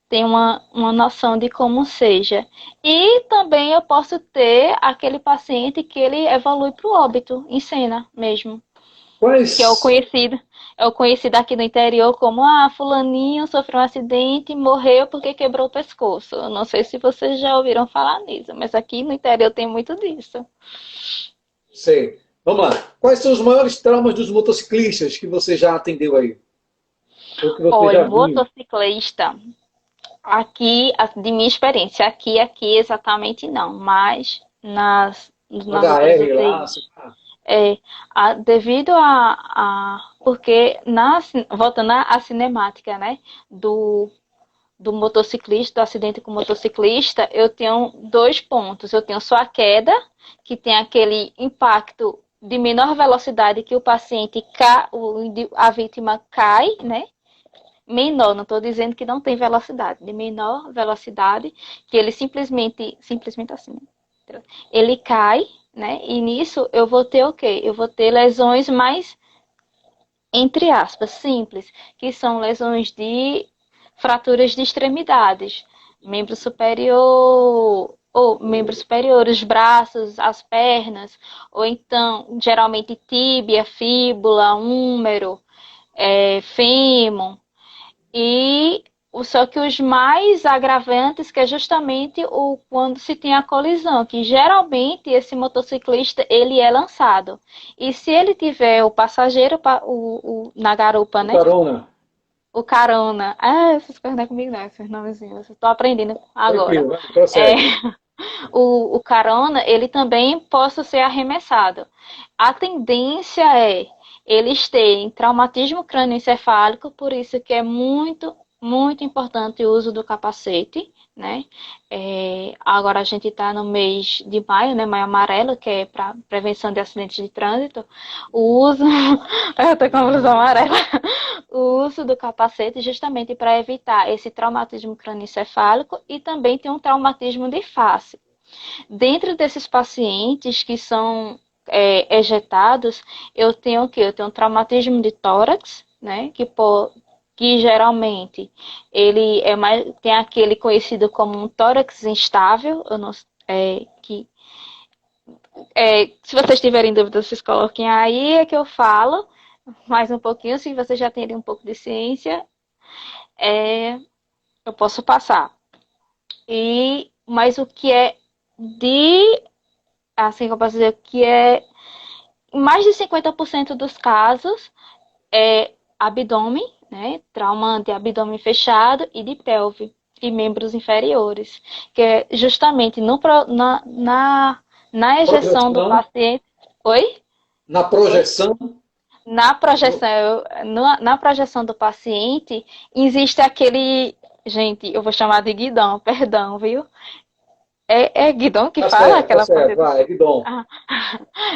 têm uma noção de como seja. E também eu posso ter aquele paciente que ele evolui para o óbito, em cena mesmo. Que é o conhecido aqui no interior como fulaninho sofreu um acidente e morreu porque quebrou o pescoço. Eu não sei se vocês já ouviram falar nisso, mas aqui no interior tem muito disso. Sei. Vamos lá. Quais são os maiores traumas dos motociclistas que você já atendeu aí? Olha, motociclista, aqui, de minha experiência, aqui exatamente não, mas nas HR lá, devido porque voltando à cinemática, né, do motociclista, do acidente com o motociclista, eu tenho 2 pontos. Eu tenho só a queda, que tem aquele impacto de menor velocidade que o paciente a vítima cai, né? Menor, não estou dizendo que não tem velocidade, de menor velocidade, que ele simplesmente assim, né? Ele cai, né? E nisso eu vou ter o quê? Eu vou ter lesões mais, entre aspas, simples, que são lesões de fraturas de extremidades, membro superior, ou membros superiores, os braços, as pernas, ou então, geralmente, tíbia, fíbula, húmero, fêmur. E só que os mais agravantes, que é justamente quando se tem a colisão, que geralmente esse motociclista ele é lançado. E se ele tiver o passageiro na garupa, né? Carona. O carona. Essas coisas não é comigo não, esses nomezinhos. Estou aprendendo agora. Tranquilo, prossegue. o carona, ele também possa ser arremessado. A tendência é eles terem traumatismo crânioencefálico, por isso que é muito, muito importante o uso do capacete, né? Agora a gente está no mês de maio, né? Maio amarelo, que é para prevenção de acidentes de trânsito. O uso, eu tô com a blusa amarela. O uso do capacete justamente para evitar esse traumatismo crânioencefálico e também tem um traumatismo de face. Dentro desses pacientes que são ejetados, eu tenho o quê? Eu tenho um traumatismo de tórax, né? Que geralmente ele é mais, tem aquele conhecido como um tórax instável, eu não, que se vocês tiverem dúvidas, vocês coloquem aí, é que eu falo mais um pouquinho, se vocês já têm um pouco de ciência, eu posso passar. Mas o que é assim que eu posso dizer, que é mais de 50% dos casos é abdômen, né? Trauma de abdômen fechado e de pelve e membros inferiores, que é justamente na ejeção do Projeção, paciente. Oi? na Oi? projeção. Na projeção do paciente, existe aquele. Gente, eu vou chamar de guidão, perdão, viu? É guidão que fala Tá aquela certo, parte do. vai, Guidom. Ah,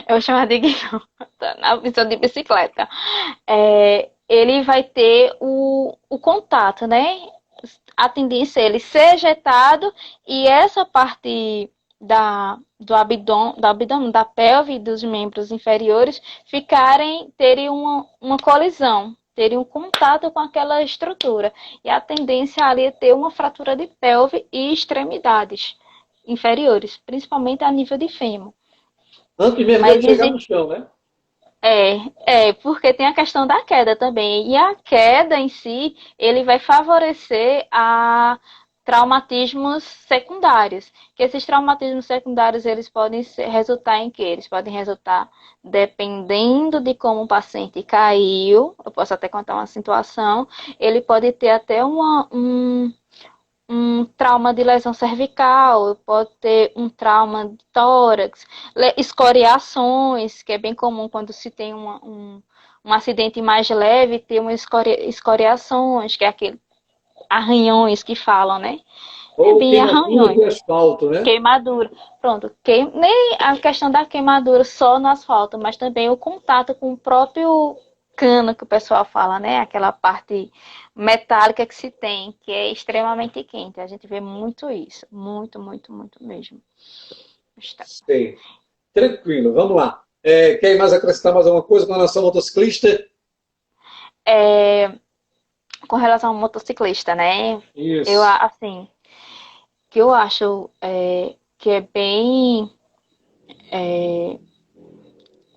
eu vou chamar de guidão, na visão de bicicleta. Ele vai ter o contato, né? A tendência é ele ser ejetado e essa parte do abdômen, da pelve e dos membros inferiores terem uma colisão, terem um contato com aquela estrutura. E a tendência ali é ter uma fratura de pelve e extremidades inferiores, principalmente a nível de fêmur. Antes mesmo dele Mas chegar no existe, chão, né? porque tem a questão da queda também. E a queda em si, ele vai favorecer a traumatismos secundários. Que esses traumatismos secundários, eles podem resultar em quê? Eles podem resultar, dependendo de como o paciente caiu, eu posso até contar uma situação, ele pode ter até um trauma de lesão cervical, pode ter um trauma de tórax, escoriações, que é bem comum quando se tem um acidente mais leve, ter uma escoriações, que é aquele arranhões que falam, né? É Ou bem queimadura arranhões. de asfalto, né? Queimadura. Pronto, nem a questão da queimadura só no asfalto, mas também o contato com o próprio cano que o pessoal fala, né? Aquela parte metálica que se tem, que é extremamente quente. A gente vê muito isso. Muito, muito, muito mesmo. Está. Sei. Tranquilo, vamos lá. Quer mais acrescentar mais alguma coisa com relação ao motociclista? É, com relação ao motociclista, né? Isso. Assim, que eu acho que é bem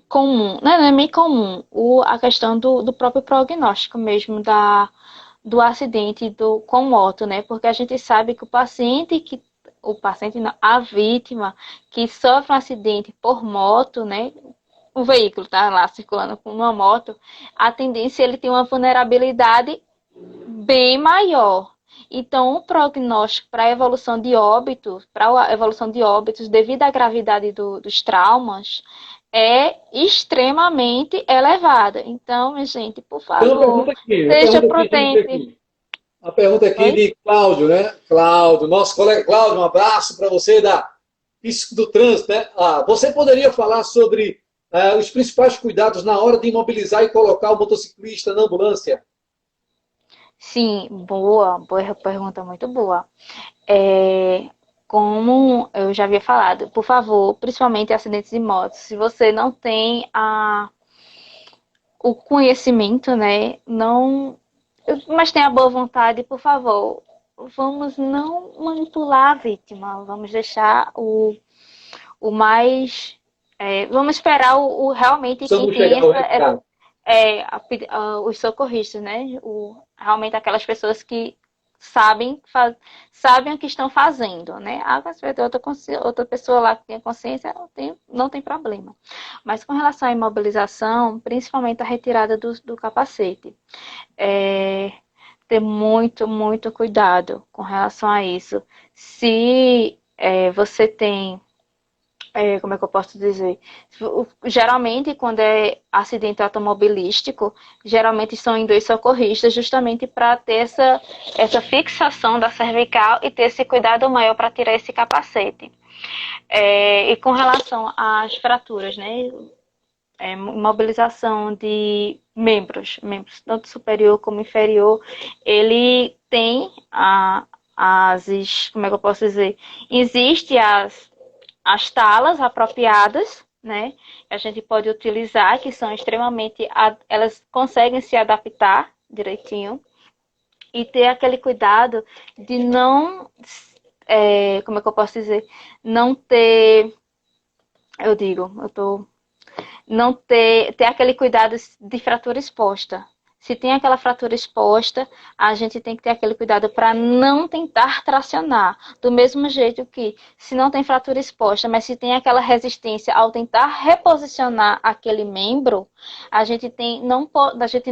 comum, não é bem comum, a questão do próprio prognóstico mesmo do acidente com moto, né? Porque a gente sabe que o paciente não, a vítima que sofre um acidente por moto, né? O veículo tá lá circulando com uma moto, a tendência é ele tem uma vulnerabilidade bem maior. Então, o prognóstico para a evolução de óbitos, devido à gravidade dos traumas, é extremamente elevada. Então, minha gente, por Tem uma favor, pergunta aqui, uma seja pergunta aqui, gente, prudente. aqui. Uma pergunta aqui Oi? de Cláudio, né? Cláudio, nosso colega Cláudio, um abraço para você da Físico do Trânsito, né? Você poderia falar sobre os principais cuidados na hora de imobilizar e colocar o motociclista na ambulância? Sim, boa pergunta, muito boa. É, como eu já havia falado, por favor, principalmente acidentes de moto, se você não tem o conhecimento, né, não, mas tem a boa vontade, por favor, vamos não manipular a vítima, vamos deixar o mais, vamos esperar realmente quem Precisamos tem chegar ao recado. os socorristas, né? Realmente aquelas pessoas que sabem o que estão fazendo, né? Se vai ter outra pessoa lá que tenha consciência, não tem problema. Mas com relação à imobilização, principalmente a retirada do capacete, ter muito, muito cuidado com relação a isso. Se você tem, como é que eu posso dizer? Geralmente, quando é acidente automobilístico, geralmente são em dois socorristas, justamente para ter essa fixação da cervical e ter esse cuidado maior para tirar esse capacete. E com relação às fraturas, né? Mobilização de membros, tanto superior como inferior, ele tem como é que eu posso dizer? Existe as talas apropriadas, né? A gente pode utilizar, que são extremamente, elas conseguem se adaptar direitinho e ter aquele cuidado de não, como é que eu posso dizer? Não ter, eu tô não ter aquele cuidado de fratura exposta. Se tem aquela fratura exposta, a gente tem que ter aquele cuidado para não tentar tracionar. Do mesmo jeito que, se não tem fratura exposta, mas se tem aquela resistência ao tentar reposicionar aquele membro, a gente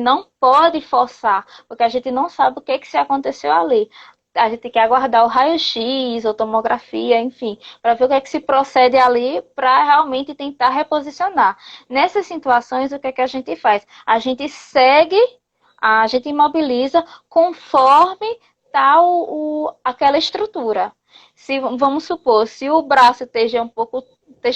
não pode forçar, porque a gente não sabe o que se aconteceu ali. A gente tem que aguardar o raio-x ou tomografia, enfim, para ver o que se procede ali para realmente tentar reposicionar. Nessas situações, o que a gente faz? A gente imobiliza conforme tal aquela estrutura. Se, vamos supor, se o braço esteja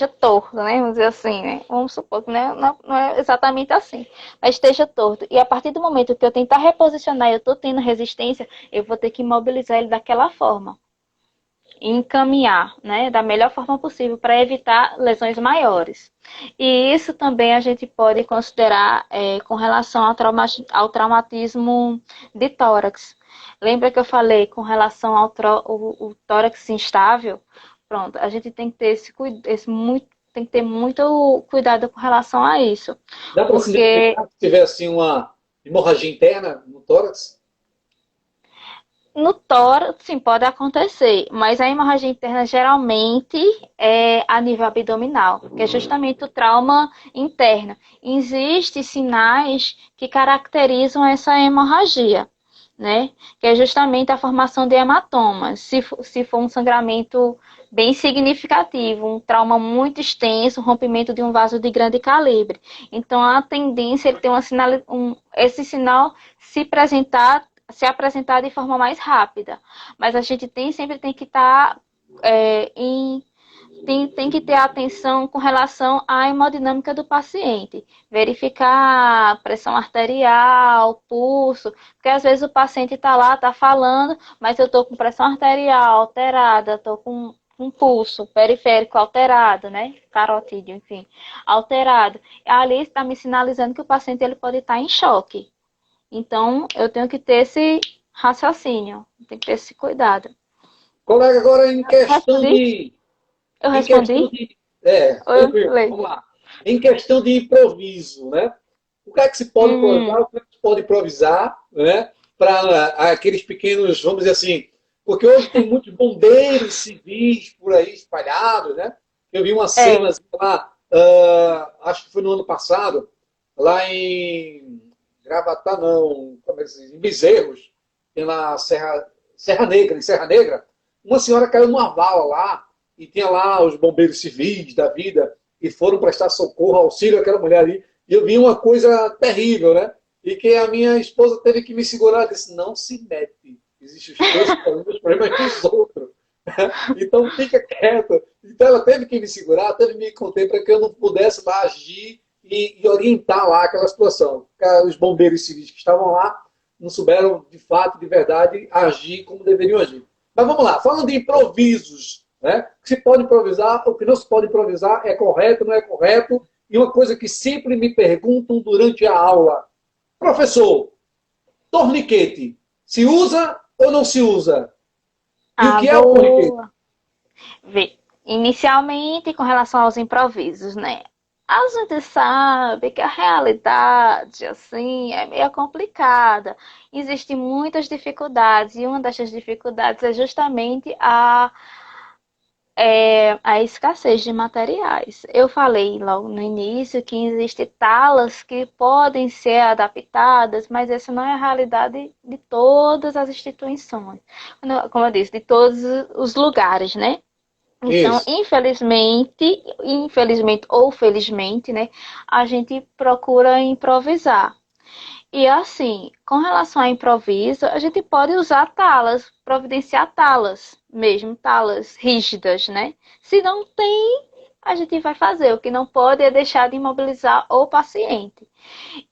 torto, né? Vamos dizer assim, né? Vamos supor que não é exatamente assim, mas esteja torto. E a partir do momento que eu tentar reposicionar e eu estou tendo resistência, eu vou ter que imobilizar ele daquela forma. E encaminhar, né? Da melhor forma possível para evitar lesões maiores. E isso também a gente pode considerar com relação ao traumatismo de tórax. Lembra que eu falei com relação ao o tórax instável? Pronto, a gente tem que ter tem que ter muito cuidado com relação a isso. Dá para se Porque identificar se tiver assim uma hemorragia interna no tórax? no tórax, sim, pode acontecer, mas a hemorragia interna geralmente é a nível abdominal, que é justamente o trauma interno. Existem sinais que caracterizam essa hemorragia, né? Que é justamente a formação de hematomas. Se for um sangramento bem significativo, um trauma muito extenso, um rompimento de um vaso de grande calibre. Então, a tendência é ter esse sinal se apresentar de forma mais rápida. Mas a gente sempre tem que estar tem que ter atenção com relação à hemodinâmica do paciente. Verificar a pressão arterial, pulso, porque às vezes o paciente está lá, está falando, mas eu estou com pressão arterial alterada, estou com um pulso periférico alterado, né? Carotídeo, enfim, alterado. Ali está me sinalizando que o paciente ele pode estar em choque. Então, eu tenho que ter esse raciocínio, tenho que ter esse cuidado. Colega, agora em questão Respondi? de. Eu Em questão respondi? de. Ou eu Tranquilo, falei? vamos lá. Em questão de improviso, né? O que é que se pode improvisar? O que é que se pode improvisar, né? Para aqueles pequenos, vamos dizer assim, porque hoje tem muitos bombeiros civis por aí espalhados, né? Eu vi uma cena assim, lá, acho que foi no ano passado, lá em Gravatá, não, como é que se diz? Em Bezerros, tem lá em Serra Negra, uma senhora caiu numa vala lá, e tinha lá os bombeiros civis da vida, e foram prestar socorro, auxílio àquela mulher ali, e eu vi uma coisa terrível, né? E que a minha esposa teve que me segurar e disse, não se mete. Existem os problemas dos outros. Então fica quieto. Então ela teve que me segurar, teve que me conter para que eu não pudesse lá agir e orientar lá aquela situação. Os bombeiros civis que estavam lá não souberam, de fato, de verdade, agir como deveriam agir. Mas vamos lá, falando de improvisos, né? O que se pode improvisar, o que não se pode improvisar é correto, não é correto. E uma coisa que sempre me perguntam durante a aula, professor, torniquete, se usa ou não se usa? E o que é o torniquete? Boa. Vê, inicialmente, com relação aos improvisos, né? A gente sabe que a realidade, assim, é meio complicada. Existem muitas dificuldades, e uma dessas dificuldades é justamente a escassez de materiais. Eu falei logo no início que existem talas que podem ser adaptadas, mas essa não é a realidade de todas as instituições. Como eu disse, de todos os lugares, né? Então, Isso. infelizmente ou felizmente, né, a gente procura improvisar. E assim, com relação a improviso, a gente pode usar talas, providenciar talas, mesmo talas rígidas, né? Se não tem, a gente vai fazer. O que não pode é deixar de imobilizar o paciente.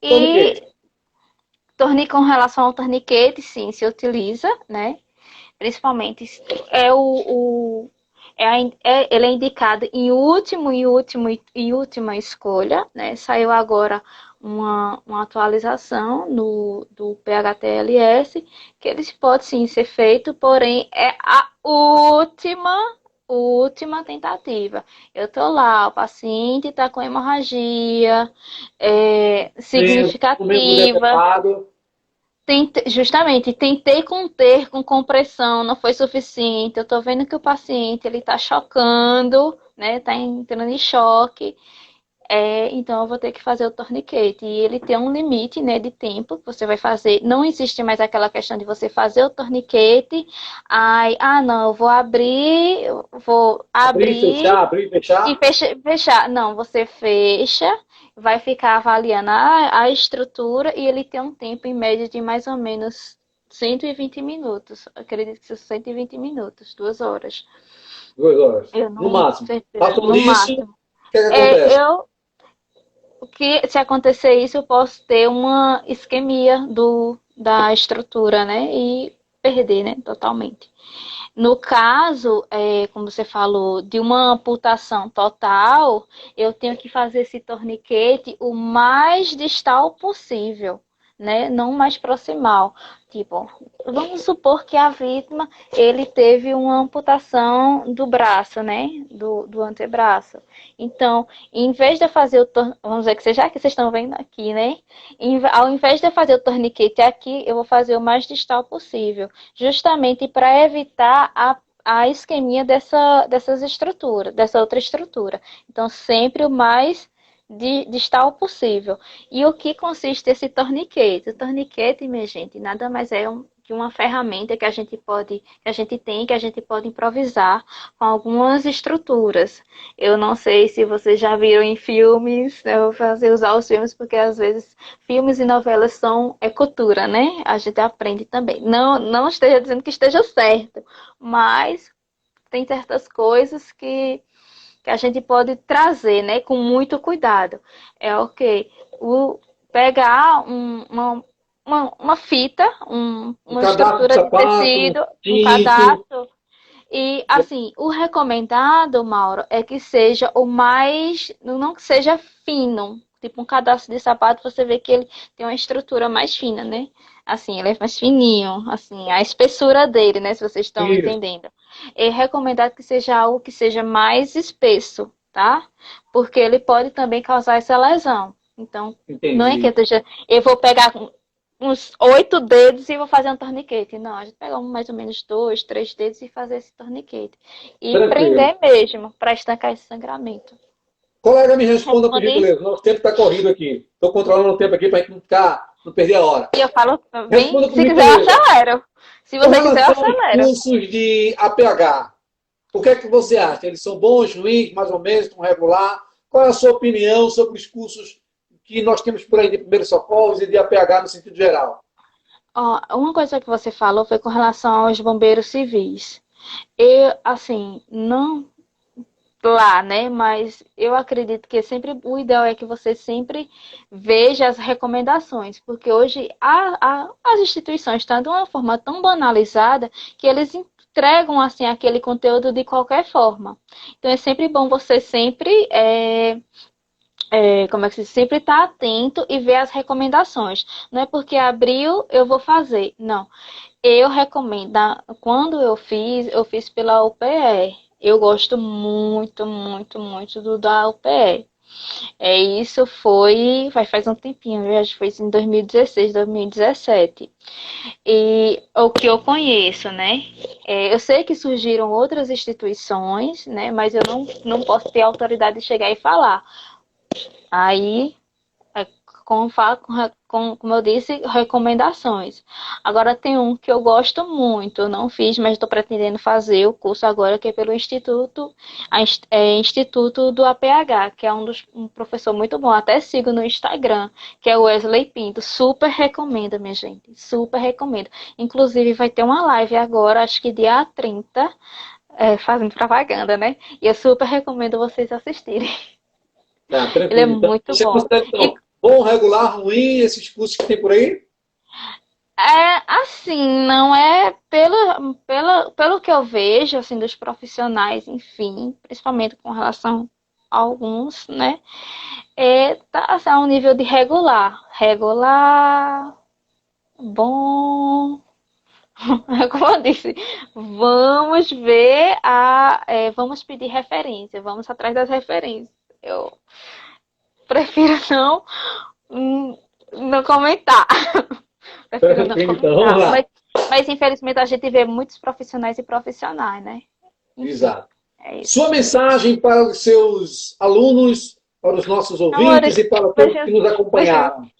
Torniquete. E com relação ao torniquete, sim, se utiliza, né? Principalmente é ele é indicado em última escolha, né? Saiu agora uma atualização do PHTLS, que eles podem sim ser feito, porém é a última tentativa. Eu tô lá, o paciente está com hemorragia O membro significativa. deformado. Justamente, tentei conter com compressão, não foi suficiente. Eu tô vendo que o paciente ele tá chocando, né? Tá entrando em choque. Então eu vou ter que fazer o torniquete. E ele tem um limite, né, de tempo que você vai fazer. Não existe mais aquela questão de você fazer o torniquete. Não, eu vou abrir Abrir e fechar. e fechar. Não, você fecha, vai ficar avaliando a estrutura e ele tem um tempo em média de mais ou menos 120 minutos. Acredito que são 120 minutos, 2 horas. 2 horas. Eu No não tenho máximo. certeza. Passou No disso, o máximo. que é que É, acontece? eu, que se acontecer isso, eu posso ter uma isquemia da estrutura, né? E perder, né? Totalmente. No caso, como você falou, de uma amputação total, eu tenho que fazer esse torniquete o mais distal possível, né? Não mais proximal. Tipo, vamos supor que a vítima ele teve uma amputação do braço, né? Do antebraço. Então, em vez de eu fazer vamos dizer que seja que vocês estão vendo aqui, né? Ao invés de eu fazer o torniquete aqui, eu vou fazer o mais distal possível, justamente para evitar a isquemia dessas estruturas, dessa outra estrutura. Então, sempre o mais distal possível. E o que consiste esse torniquete? O torniquete, minha gente, nada mais é que uma ferramenta que a gente que a gente pode improvisar com algumas estruturas. Eu não sei se vocês já viram em filmes, eu vou fazer usar os filmes porque às vezes filmes e novelas são cultura, né? A gente aprende também. Não esteja dizendo que esteja certo, mas tem certas coisas que a gente pode trazer, né? Com muito cuidado. É ok. Pegar uma fita, Um uma cadastro de estrutura de sapato, um tecido, um cinto. cadastro e assim, o recomendado, Mauro, é que seja o mais, não que seja fino. Tipo um cadastro de sapato, você vê que ele tem uma estrutura mais fina, né? Assim, ele é mais fininho, assim, a espessura dele, né? Se vocês estão Isso. entendendo. É recomendado que seja algo que seja mais espesso, tá? Porque ele pode também causar essa lesão. Então, não é que Entendi. eu vou pegar uns 8 dedos e vou fazer um torniquete. Não, a gente pega mais ou menos 2, 3 dedos e fazer esse torniquete. E Tranquilo. prender mesmo, para estancar esse sangramento. Colega, me responda por Respondi gentileza. Nosso tempo está corrido aqui. Estou controlando o tempo aqui para a gente não perder a hora. e eu falo bem, Responda por se quiser eu gentileza. acelero. Se Com você quiser eu relação aos acelero. cursos de APH, o que é que você acha? Eles são bons, ruins, mais ou menos, estão regular? Qual é a sua opinião sobre os cursos que nós temos por aí de primeiros socorros e de APH no sentido geral? Ó, uma coisa que você falou foi com relação aos bombeiros civis. Eu, assim, não lá, né? Mas eu acredito que sempre o ideal é que você sempre veja as recomendações, porque hoje as instituições estão de uma forma tão banalizada que eles entregam assim aquele conteúdo de qualquer forma. Então é sempre bom você sempre como é que se sempre está atento e ver as recomendações. Não é porque abriu eu vou fazer. Não. Eu recomendo, quando eu fiz pela UPE. Eu gosto muito, muito, muito do da UPE. Isso faz um tempinho, eu acho que foi em 2016, 2017. E o que eu conheço, né? Eu sei que surgiram outras instituições, né? Mas eu não posso ter autoridade de chegar e falar. Aí como eu disse, recomendações. Agora tem um que eu gosto muito, eu não fiz, mas estou pretendendo fazer o curso agora, que é pelo Instituto do APH, que é um professor muito bom, até sigo no Instagram, que é o Wesley Pinto. Super recomendo, minha gente, super recomendo. Inclusive vai ter uma live agora, acho que dia 30, fazendo propaganda, né? E eu super recomendo vocês assistirem. Tá, Ele é tranquilo. Então, muito você bom. considera, E então, bom, regular, ruim, esses cursos que tem por aí? é assim, não é pelo que eu vejo, assim, dos profissionais, enfim, principalmente com relação a alguns, né? Tá assim, a um nível de regular. Regular, bom. Como eu disse, vamos ver vamos pedir referência, vamos atrás das referências. Eu prefiro hum, não comentar. Prefiro não Tranquilo, então, vamos comentar. lá. Mas infelizmente a gente vê muitos profissionais e profissionais, né? Enfim, Exato. é isso. Sua mensagem para os seus alunos, para os nossos ouvintes Amores, e para todos que deixa, nos deixa. acompanharam.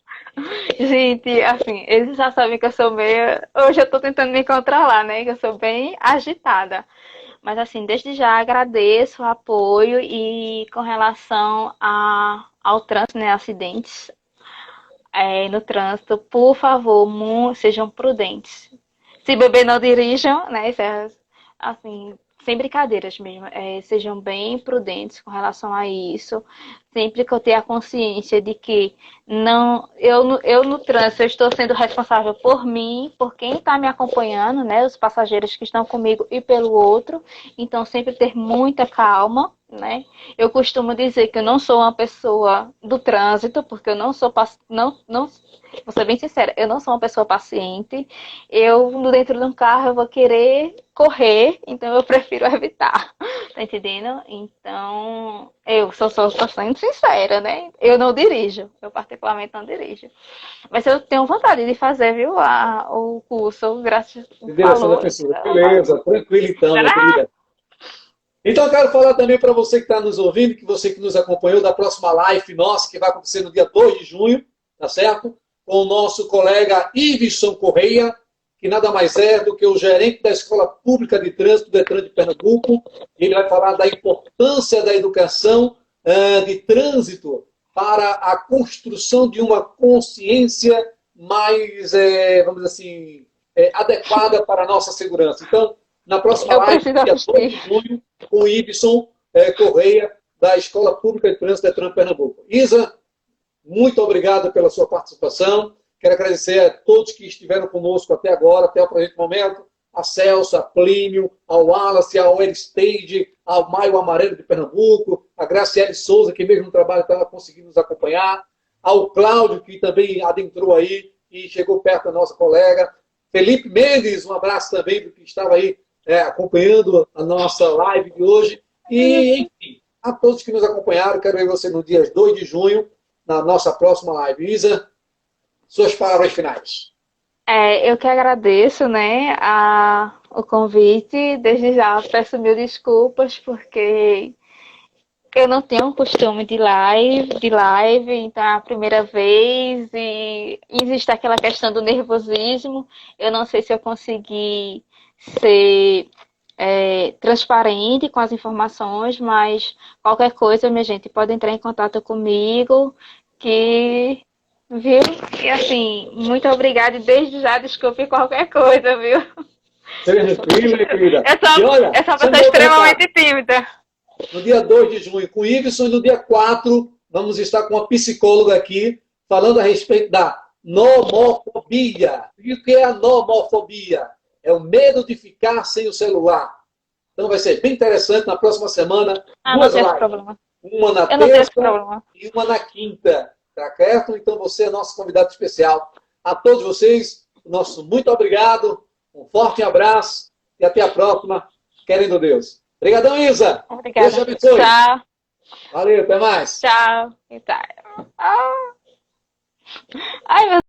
Gente, assim, eles já sabem que eu sou meio. Hoje eu tô tentando me controlar, né? Que eu sou bem agitada. Mas assim, desde já agradeço o apoio e com relação ao trânsito, né? Acidentes no trânsito, por favor, sejam prudentes. Se beber, não dirijam, né? Isso é, assim, sem brincadeiras mesmo. Sejam bem prudentes com relação a isso. Sempre que eu tenha a consciência de que eu no trânsito eu estou sendo responsável por mim, por quem está me acompanhando, né? Os passageiros que estão comigo e pelo outro. Então, sempre ter muita calma, né? Eu costumo dizer que eu não sou uma pessoa do trânsito, porque eu não sou, não, vou ser bem sincera, eu não sou uma pessoa paciente. Eu, dentro de um carro, eu vou querer correr, então eu prefiro evitar. Tá entendendo? Então, eu tô sendo sincera, né? Eu não dirijo, eu particularmente não dirijo. Mas eu tenho vontade de fazer, viu, o curso, graças De ao direção da valor. pessoa. Beleza, tranquilo então, minha Será? querida. Então, eu quero falar também para você que está nos ouvindo, que você que nos acompanhou, da próxima live nossa, que vai acontecer no dia 2 de junho, tá certo? Com o nosso colega Iveson Correia, que nada mais é do que o gerente da Escola Pública de Trânsito do Detran de Pernambuco. Ele vai falar da importância da educação de trânsito para a construção de uma consciência mais, vamos dizer assim, adequada para a nossa segurança. Então, na próxima Eu live, preciso dia 2 de assistir. junho, com o Iveson Correia, da Escola Pública de Trânsito Detran Pernambuco. Isa, muito obrigado pela sua participação. Quero agradecer a todos que estiveram conosco até agora, até o presente momento. A Celso, a Plínio, ao Wallace, ao Eristage, ao Maio Amarelo de Pernambuco, a Graciele Souza, que mesmo no trabalho estava conseguindo nos acompanhar, ao Cláudio, que também adentrou aí e chegou perto da nossa colega. Felipe Mendes, um abraço também do que estava aí acompanhando a nossa live de hoje. E, enfim, a todos que nos acompanharam, quero ver você no dia 2 de junho, na nossa próxima live. Isa, suas palavras finais. Eu que agradeço, né, o convite. Desde já peço mil desculpas, porque eu não tenho um costume de live, então é a primeira vez e existe aquela questão do nervosismo. Eu não sei se eu consegui ser transparente com as informações, mas qualquer coisa, minha gente, pode entrar em contato comigo, que, viu? E assim, muito obrigada e desde já desculpe qualquer coisa, viu? Tranquilo, minha querida. E olha, Eu sou uma só um pessoa outro recado. extremamente tímida. No dia 2 de junho com o Iveson e no dia 4 vamos estar com uma psicóloga aqui falando a respeito da nomofobia. E o que é a nomofobia? É o medo de ficar sem o celular. Então vai ser bem interessante na próxima semana. Ah, não Duas tem esse lives. problema. Uma na Eu não tenho esse terça problema. e uma na quinta. Tá certo? Então você é nosso convidado especial. A todos vocês, nosso muito obrigado. Um forte abraço e até a próxima, querendo Deus. Obrigadão, Isa. Deus te Obrigada. abençoe. Tchau. Valeu, até mais. Tchau. E tá. Ah. Ai, meu